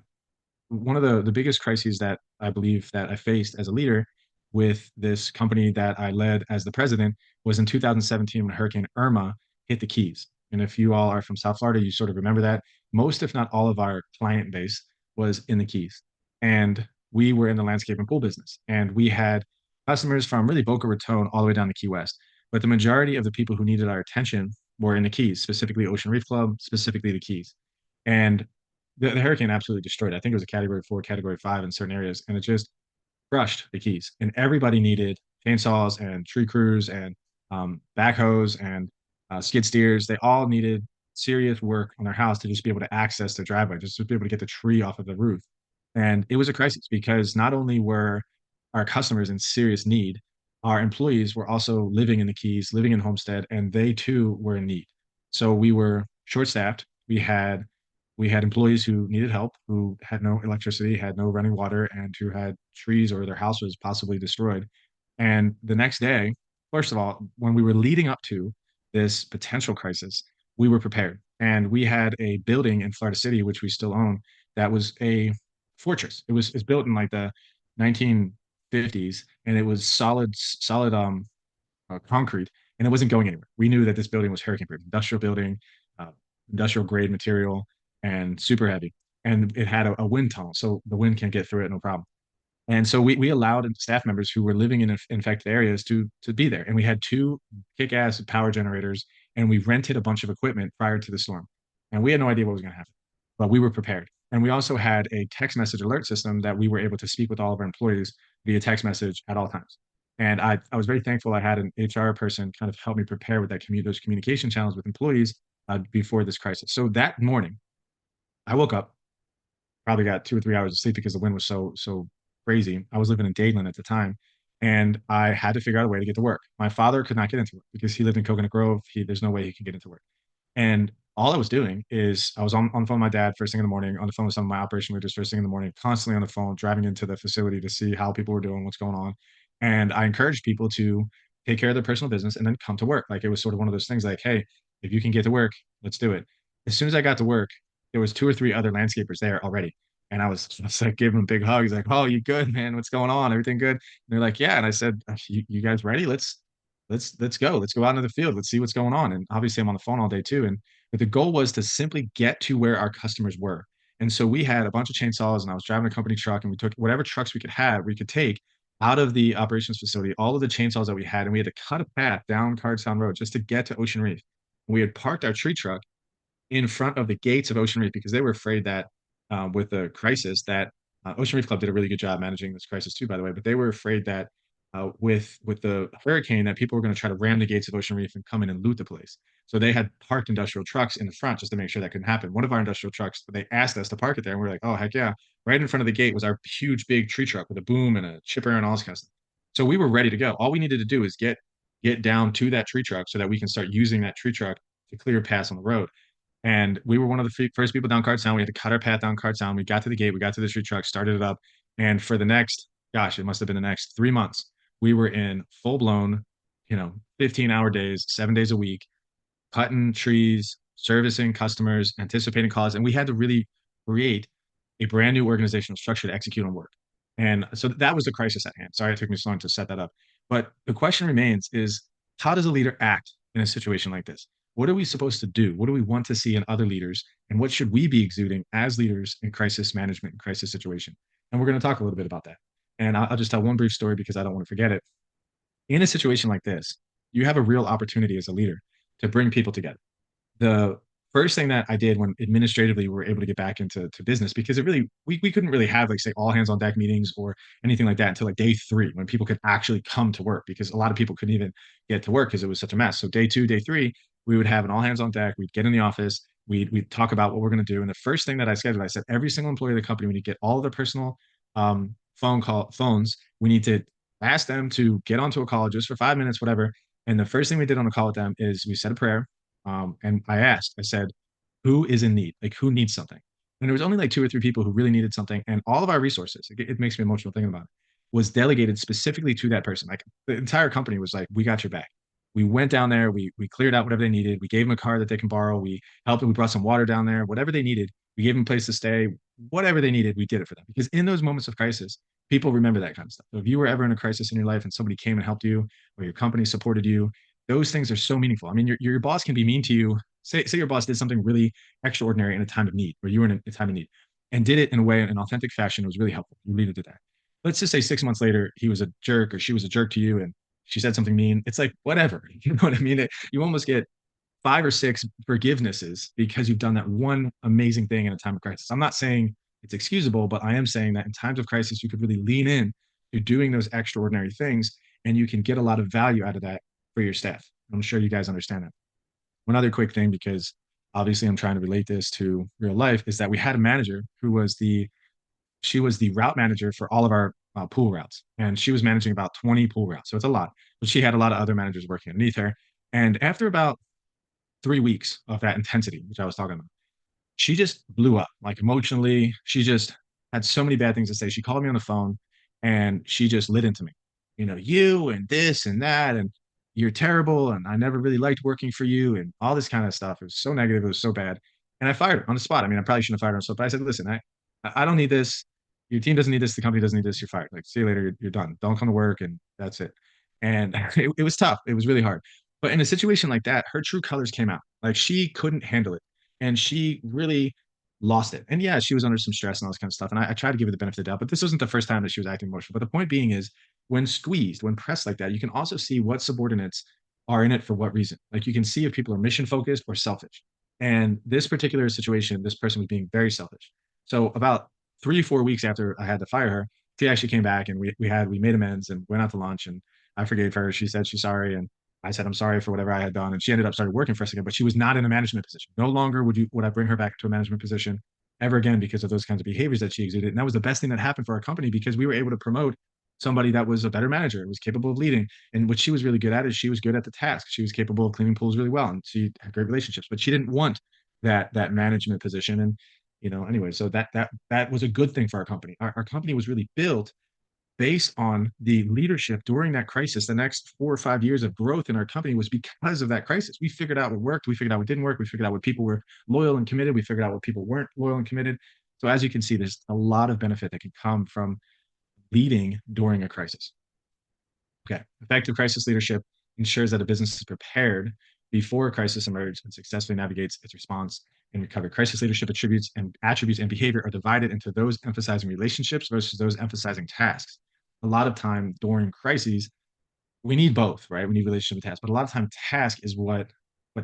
[SPEAKER 1] One of the biggest crises that I believe that I faced as a leader with this company that I led as the president was in 2017 when Hurricane Irma hit the Keys. And if you all are from South Florida, you sort of remember that most, if not all of our client base was in the Keys. And we were in the landscape and pool business. And we had customers from really Boca Raton all the way down to Key West. But the majority of the people who needed our attention were in the Keys, specifically Ocean Reef Club, specifically the Keys. And the hurricane absolutely destroyed it. I think it was a category 4, category 5 in certain areas. And it just crushed the Keys. And everybody needed chainsaws and tree crews and backhoes and skid steers. They all needed serious work on their house to just be able to access their driveway, just to be able to get the tree off of the roof. And it was a crisis because not only were our customers in serious need, our employees were also living in the Keys, living in Homestead, and they too were in need. So we were short-staffed. We had employees who needed help, who had no electricity, had no running water, and who had trees or their house was possibly destroyed. And the next day, first of all, when we were leading up to this potential crisis, we were prepared. And we had a building in Florida City, which we still own, that was a fortress. It's built in like the 1950s, and it was solid concrete, and it wasn't going anywhere. We knew that this building was hurricane proof, industrial building, uh, industrial grade material, and super heavy. And it had a wind tunnel, so the wind can get through it no problem. And so we allowed staff members who were living in infected areas to be there. And we had two kick-ass power generators, and we rented a bunch of equipment prior to the storm. And we had no idea what was going to happen, but we were prepared. And we also had a text message alert system that we were able to speak with all of our employees via text message at all times. And I was very thankful I had an HR person kind of help me prepare with those communication channels with employees before this crisis. So that morning, I woke up, probably got 2 or 3 hours of sleep because the wind was so crazy. I was living in Dadeland at the time, and I had to figure out a way to get to work. My father could not get into work because he lived in Coconut Grove. There's no way he could get into work. And all I was doing is I was on the phone with my dad first thing in the morning, on the phone with some of my operation leaders first thing in the morning, constantly on the phone, driving into the facility to see how people were doing, what's going on. And I encouraged people to take care of their personal business and then come to work. Like it was sort of one of those things like, hey, if you can get to work, let's do it. As soon as I got to work, there was two or three other landscapers there already. And I was like giving them big hugs, like, "Oh, you good, man? What's going on? Everything good?" And they're like, "Yeah." And I said, "You guys ready? Let's go. Let's go out into the field. Let's see what's going on." And obviously, I'm on the phone all day too. And but the goal was to simply get to where our customers were. And so we had a bunch of chainsaws, and I was driving a company truck, and we took whatever trucks we could take out of the operations facility, all of the chainsaws that we had, and we had to cut a path down Cardstown Road just to get to Ocean Reef. We had parked our tree truck in front of the gates of Ocean Reef because they were afraid that with the crisis that Ocean Reef Club did a really good job managing this crisis too, by the way. But they were afraid that with the hurricane that people were going to try to ram the gates of Ocean Reef and come in and loot the place. So they had parked industrial trucks in the front just to make sure that couldn't happen. One of our industrial trucks, they asked us to park it there, and we are like, "Oh heck yeah!" Right in front of the gate was our huge big tree truck with a boom and a chipper and all this kind of stuff. So we were ready to go. All we needed to do is get down to that tree truck so that we can start using that tree truck to clear paths on the road. And we were one of the first people down Card Sound. We had to cut our path down Card Sound. We got to the gate, we got to the street truck, started it up. And for the next, gosh, it must have been the next 3 months, we were in full blown, 15-hour days, 7 days a week, cutting trees, servicing customers, anticipating calls. And we had to really create a brand new organizational structure to execute on work. And so that was the crisis at hand. Sorry, it took me so long to set that up. But the question remains is how does a leader act in a situation like this? What are we supposed to do? What do we want to see in other leaders? And what should we be exuding as leaders in crisis management and crisis situation? And we're going to talk a little bit about that. And I'll just tell one brief story because I don't want to forget it. In a situation like this, you have a real opportunity as a leader to bring people together. The first thing that I did when administratively we were able to get back into business, because it really we couldn't really have like say all hands on deck meetings or anything like that until like day three when people could actually come to work because a lot of people couldn't even get to work because it was such a mess. So day two, day three, we would have an all hands on deck. We'd get in the office. We'd talk about what we're going to do. And the first thing that I scheduled, I said every single employee of the company, we need to get all of their personal phones. We need to ask them to get onto a call just for 5 minutes, whatever. And the first thing we did on the call with them is we said a prayer. And I said, who is in need? Like, who needs something? And there was only like two or three people who really needed something. And all of our resources, it makes me emotional thinking about it, was delegated specifically to that person. Like, the entire company was like, we got your back. We went down there, we cleared out whatever they needed. We gave them a car that they can borrow. We helped them, we brought some water down there, whatever they needed. We gave them a place to stay, whatever they needed, we did it for them. Because in those moments of crisis, people remember that kind of stuff. So if you were ever in a crisis in your life and somebody came and helped you, or your company supported you, those things are so meaningful. I mean, your boss can be mean to you. Say your boss did something really extraordinary in a time of need, or you were in a time of need, and did it in a way, in an authentic fashion. It was really helpful. You needed to that. Let's just say 6 months later, he was a jerk or she was a jerk to you, and she said something mean. It's like whatever. You know what I mean? You almost get 5 or 6 forgivenesses because you've done that one amazing thing in a time of crisis. I'm not saying it's excusable, but I am saying that in times of crisis, you could really lean in to doing those extraordinary things, and you can get a lot of value out of that for your staff. I'm sure you guys understand that. One other quick thing, because obviously I'm trying to relate this to real life, is that we had a manager who was she was the route manager for all of our pool routes, and she was managing about 20 pool routes. So it's a lot, but she had a lot of other managers working underneath her. And after about 3 weeks of that intensity, which I was talking about, she just blew up like emotionally. She just had so many bad things to say. She called me on the phone and she just lit into me, you and this and that, and you're terrible. And I never really liked working for you and all this kind of stuff. It was so negative. It was so bad. And I fired her on the spot. I mean, I probably shouldn't have fired her on the spot, but I said, listen, I don't need this. Your team doesn't need this. The company doesn't need this. You're fired. Like, see you later. You're done. Don't come to work. And that's it. And it was tough. It was really hard. But in a situation like that, her true colors came out. Like she couldn't handle it and she really lost it. And yeah, she was under some stress and all this kind of stuff. And I tried to give her the benefit of the doubt, but this wasn't the first time that she was acting emotional. But the point being is when squeezed, when pressed like that, you can also see what subordinates are in it for what reason. Like you can see if people are mission focused or selfish. And this particular situation, this person was being very selfish. So about 3 or 4 weeks after I had to fire her, she actually came back and we made amends and went out to lunch and I forgave her. She said she's sorry and I said I'm sorry for whatever I had done and she ended up started working for us again, but she was not in a management position. No longer would I bring her back to a management position ever again because of those kinds of behaviors that she exuded. And that was the best thing that happened for our company because we were able to promote somebody that was a better manager, was capable of leading. And what she was really good at is she was good at the task. She was capable of cleaning pools really well and she had great relationships, but she didn't want that management position. And anyway, so that was a good thing for our company. Our company was really built based on the leadership during that crisis. The next 4 or 5 years of growth in our company was because of that crisis. We figured out what worked, we figured out what didn't work, we figured out what people were loyal and committed, we figured out what people weren't loyal and committed. So as you can see, there's a lot of benefit that can come from leading during a crisis. Okay. Effective crisis leadership ensures that a business is prepared before a crisis emerges and successfully navigates its response and recovery. Crisis leadership attributes and behavior are divided into those emphasizing relationships versus those emphasizing tasks. A lot of time during crises, we need both, right? We need relationship and task, but a lot of time task is what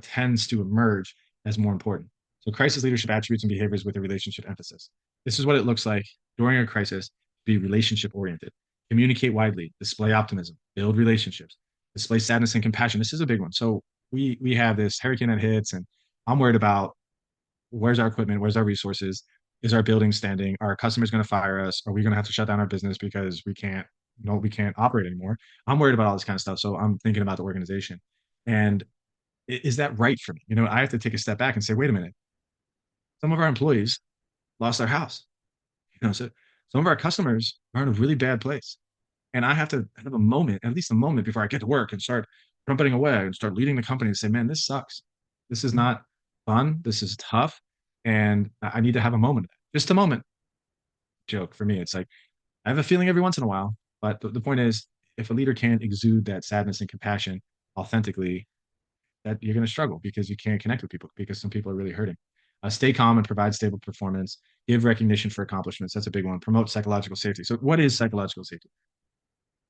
[SPEAKER 1] tends to emerge as more important. So crisis leadership attributes and behaviors with a relationship emphasis. This is what it looks like during a crisis. Be relationship oriented, communicate widely, display optimism, build relationships, display sadness and compassion. This is a big one. So we have this hurricane that hits, and I'm worried about where's our equipment, where's our resources, is our building standing, are our customers going to fire us, are we going to have to shut down our business because we can't operate anymore. I'm worried about all this kind of stuff, so I'm thinking about the organization, and is that right for me? I have to take a step back and say, wait a minute, some of our employees lost their house. So some of our customers are in a really bad place, and I have to have a moment, at least a moment, before I get to work and start trumpeting away and start leading the company and say, man, this sucks. This is not fun. This is tough. And I need to have a moment, just a moment. Joke for me. It's like, I have a feeling every once in a while, but the point is, if a leader can't exude that sadness and compassion authentically, that you're going to struggle because you can't connect with people because some people are really hurting. Stay calm and provide stable performance. Give recognition for accomplishments. That's a big one. Promote psychological safety. So, what is psychological safety?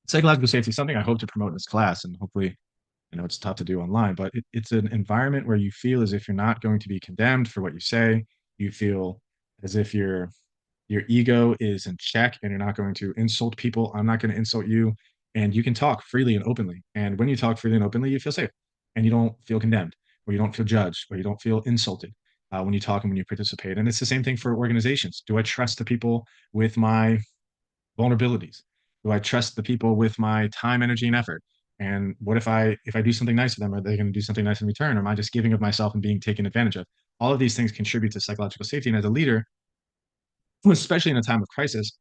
[SPEAKER 1] Psychological safety is something I hope to promote in this class, and hopefully, I know it's tough to do online, but it's an environment where you feel as if you're not going to be condemned for what you say. You feel as if your ego is in check and you're not going to insult people. I'm not going to insult you. And you can talk freely and openly. And when you talk freely and openly, you feel safe and you don't feel condemned or you don't feel judged or you don't feel insulted when you talk and when you participate. And it's the same thing for organizations. Do I trust the people with my vulnerabilities? Do I trust the people with my time, energy, and effort? And what if I do something nice to them? Are they going to do something nice in return? Or am I just giving of myself and being taken advantage of? All of these things contribute to psychological safety. And as a leader, especially in a time of crisis,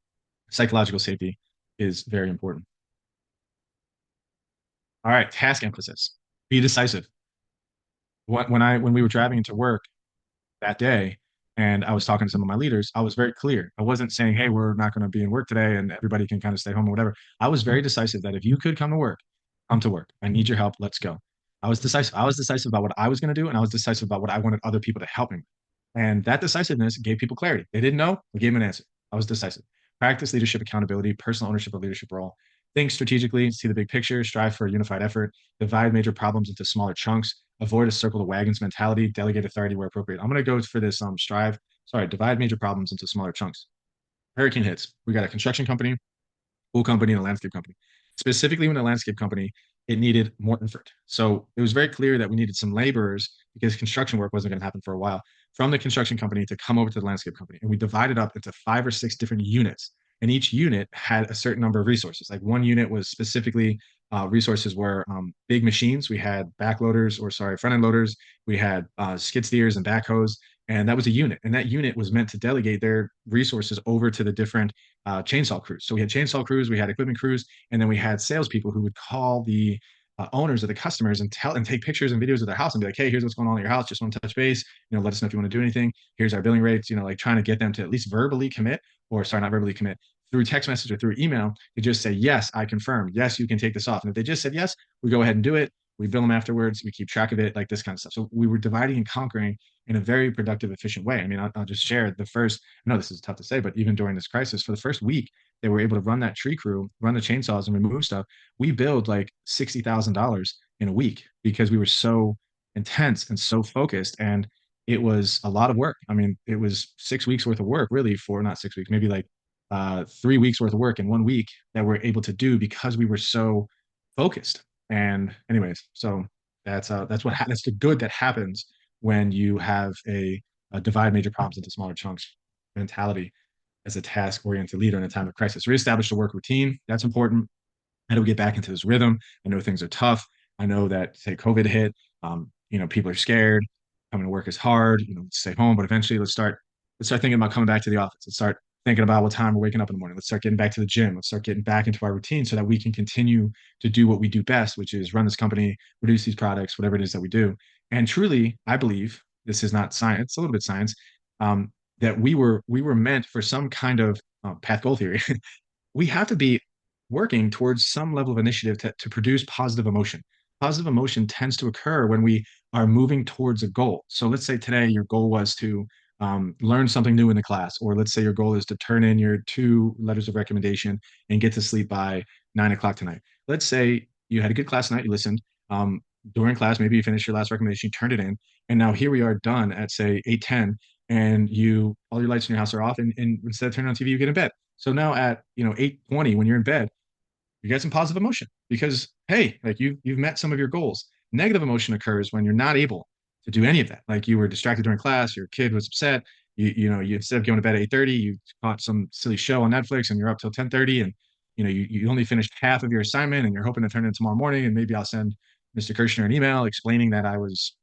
[SPEAKER 1] psychological safety is very important. All right, task emphasis. Be decisive. When we were driving into work that day and I was talking to some of my leaders, I was very clear. I wasn't saying, hey, we're not going to be in work today and everybody can kind of stay home or whatever. I was very decisive that if you could come to work, come to work. I need your help. Let's go. I was decisive. I was decisive about what I was going to do, and I was decisive about what I wanted other people to help me with. And that decisiveness gave people clarity. They didn't know, we gave them an answer. I was decisive. Practice leadership accountability, personal ownership of leadership role. Think strategically, see the big picture, strive for a unified effort, divide major problems into smaller chunks, avoid a circle of wagons mentality, delegate authority where appropriate. I'm going to go for this divide major problems into smaller chunks. Hurricane hits. We got a construction company, pool company, and a landscape company. Specifically, when a landscape company, it needed more effort. So it was very clear that we needed some laborers because construction work wasn't going to happen for a while from the construction company to come over to the landscape company. And we divided up into 5 or 6 different units. And each unit had a certain number of resources. Like one unit was specifically resources were big machines. We had front end loaders. We had skid steers and backhoes. And that was a unit. And that unit was meant to delegate their resources over to the different chainsaw crews. So we had chainsaw crews, we had equipment crews, and then we had salespeople who would call the owners of the customers and take pictures and videos of their house and be like, hey, here's what's going on at your house. Just want to touch base. Let us know if you want to do anything. Here's our billing rates. Like trying to get them to at least verbally commit, or sorry, not verbally commit, through text message or through email to just say, yes, I confirm. Yes, you can take this off. And if they just said yes, we go ahead and do it. We bill them afterwards. We keep track of it, like this kind of stuff. So we were dividing and conquering in a very productive, efficient way. I mean, I'll just share the first, I know this is tough to say, but even during this crisis, for the first week, they were able to run that tree crew, run the chainsaws and remove stuff. We billed like $60,000 in a week because we were so intense and so focused. And it was a lot of work. I mean, it was 6 weeks worth of work, really, for not 6 weeks, maybe like 3 weeks worth of work in one week that we're able to do because we were so focused. And anyways, so that's what that's the good that happens when you have a divide major problems into smaller chunks mentality as a task-oriented leader in a time of crisis. Reestablish the work routine. That's important. How do we get back into this rhythm? I know things are tough. I know that say COVID hit, people are scared. Coming to work is hard. Stay home, but eventually let's start thinking about coming back to the office. Let's start thinking about what time we're waking up in the morning. Let's start getting back to the gym. Let's start getting back into our routine so that we can continue to do what we do best, which is run this company, produce these products, whatever it is that we do. And truly, I believe this is not science; it's a little bit science. That we were meant for some kind of path goal theory. We have to be working towards some level of initiative to produce positive emotion. Positive emotion tends to occur when we are moving towards a goal. So let's say today your goal was to learn something new in the class, or let's say your goal is to turn in your 2 letters of recommendation and get to sleep by 9 o'clock tonight. Let's say you had a good class tonight, you listened. During class, maybe you finished your last recommendation, you turned it in, and now here we are done at say 8:10, and all your lights in your house are off, and instead of turning on TV, you get in bed. So now at 8:20 when you're in bed, you get some positive emotion because hey, like you've met some of your goals. Negative emotion occurs when you're not able to do any of that. Like you were distracted during class, your kid was upset. You instead of going to bed at 8:30, you caught some silly show on Netflix and you're up till 10:30, and you only finished half of your assignment and you're hoping to turn it in tomorrow morning, and maybe I'll send Mr. Kershner an email explaining that I was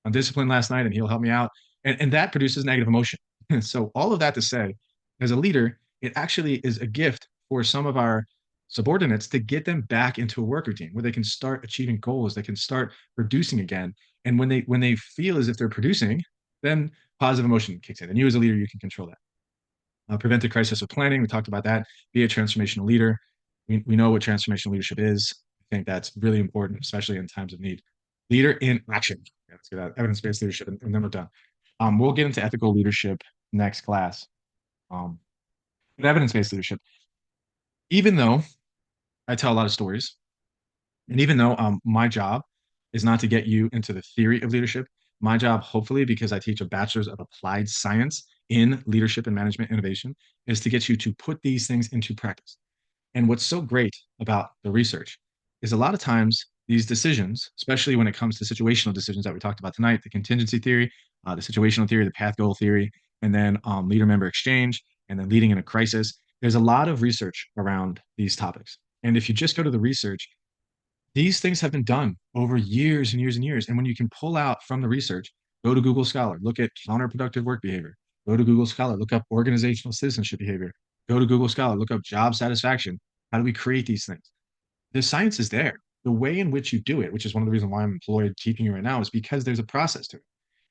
[SPEAKER 1] undisciplined last night and he'll help me out. And that produces negative emotion. So all of that to say, as a leader, it actually is a gift for some of our subordinates to get them back into a work routine where they can start achieving goals, they can start producing again. And when they feel as if they're producing, then positive emotion kicks in. And you as a leader, you can control that. Prevent the crisis with planning. We talked about that. Be a transformational leader. We know what transformational leadership is. I think that's really important, especially in times of need. Leader in action. Yeah, let's get that evidence-based leadership, and then we're done. We'll get into ethical leadership next class. Um, but evidence-based leadership. Even though I tell a lot of stories, and even though my job is not to get you into the theory of leadership, my job, hopefully, because I teach a bachelor's of applied science in leadership and management innovation, is to get you to put these things into practice. And what's so great about the research is a lot of times these decisions, especially when it comes to situational decisions that we talked about tonight, the contingency theory, the situational theory, the path goal theory, and then leader member exchange, and then leading in a crisis, there's a lot of research around these topics. And if you just go to the research, these things have been done over years and years and years. And when you can pull out from the research, go to Google Scholar, look at counterproductive work behavior, go to Google Scholar, look up organizational citizenship behavior, go to Google Scholar, look up job satisfaction. How do we create these things? The science is there. The way in which you do it, which is one of the reasons why I'm employed teaching you right now, is because there's a process to it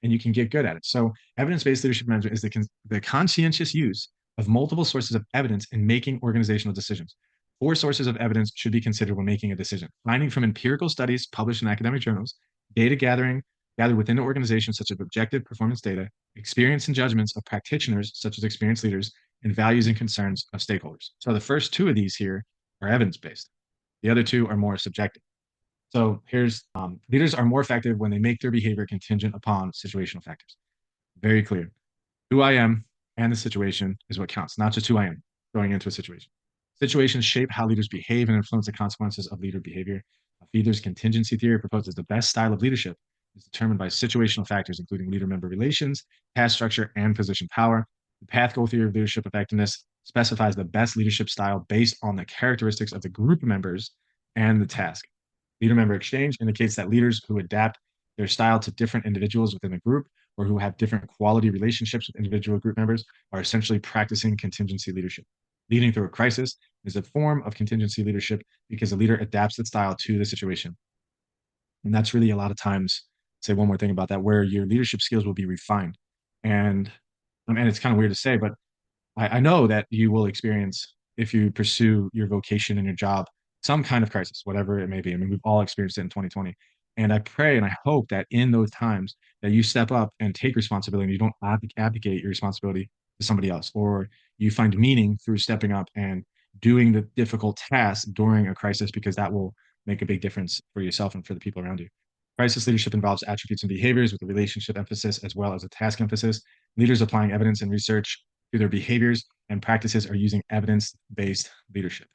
[SPEAKER 1] and you can get good at it. So, evidence based leadership management is the conscientious use of multiple sources of evidence in making organizational decisions. 4 sources of evidence should be considered when making a decision: finding from empirical studies published in academic journals, data gathered within the organization, such as objective performance data, experience and judgments of practitioners, such as experienced leaders, and values and concerns of stakeholders. So, the first 2 of these here are evidence based. The other 2 are more subjective. So here's leaders are more effective when they make their behavior contingent upon situational factors. Very clear. Who I am and the situation is what counts, not just who I am going into a situation. Situations shape how leaders behave and influence the consequences of leader behavior. Fiedler's contingency theory proposes the best style of leadership is determined by situational factors, including leader-member relations, task structure, and position power. The path goal theory of leadership effectiveness specifies the best leadership style based on the characteristics of the group members and the task. Leader-member exchange indicates that leaders who adapt their style to different individuals within the group or who have different quality relationships with individual group members are essentially practicing contingency leadership. Leading through a crisis is a form of contingency leadership because the leader adapts its style to the situation. And that's really a lot of times, say one more thing about that, where your leadership skills will be refined. And it's kind of weird to say, but I know that you will experience, if you pursue your vocation and your job, some kind of crisis, whatever it may be. I mean, we've all experienced it in 2020. And I pray and I hope that in those times that you step up and take responsibility and you don't abdicate your responsibility to somebody else, or you find meaning through stepping up and doing the difficult task during a crisis, because that will make a big difference for yourself and for the people around you. Crisis leadership involves attributes and behaviors with a relationship emphasis as well as a task emphasis. Leaders applying evidence and research to their behaviors and practices are using evidence-based leadership.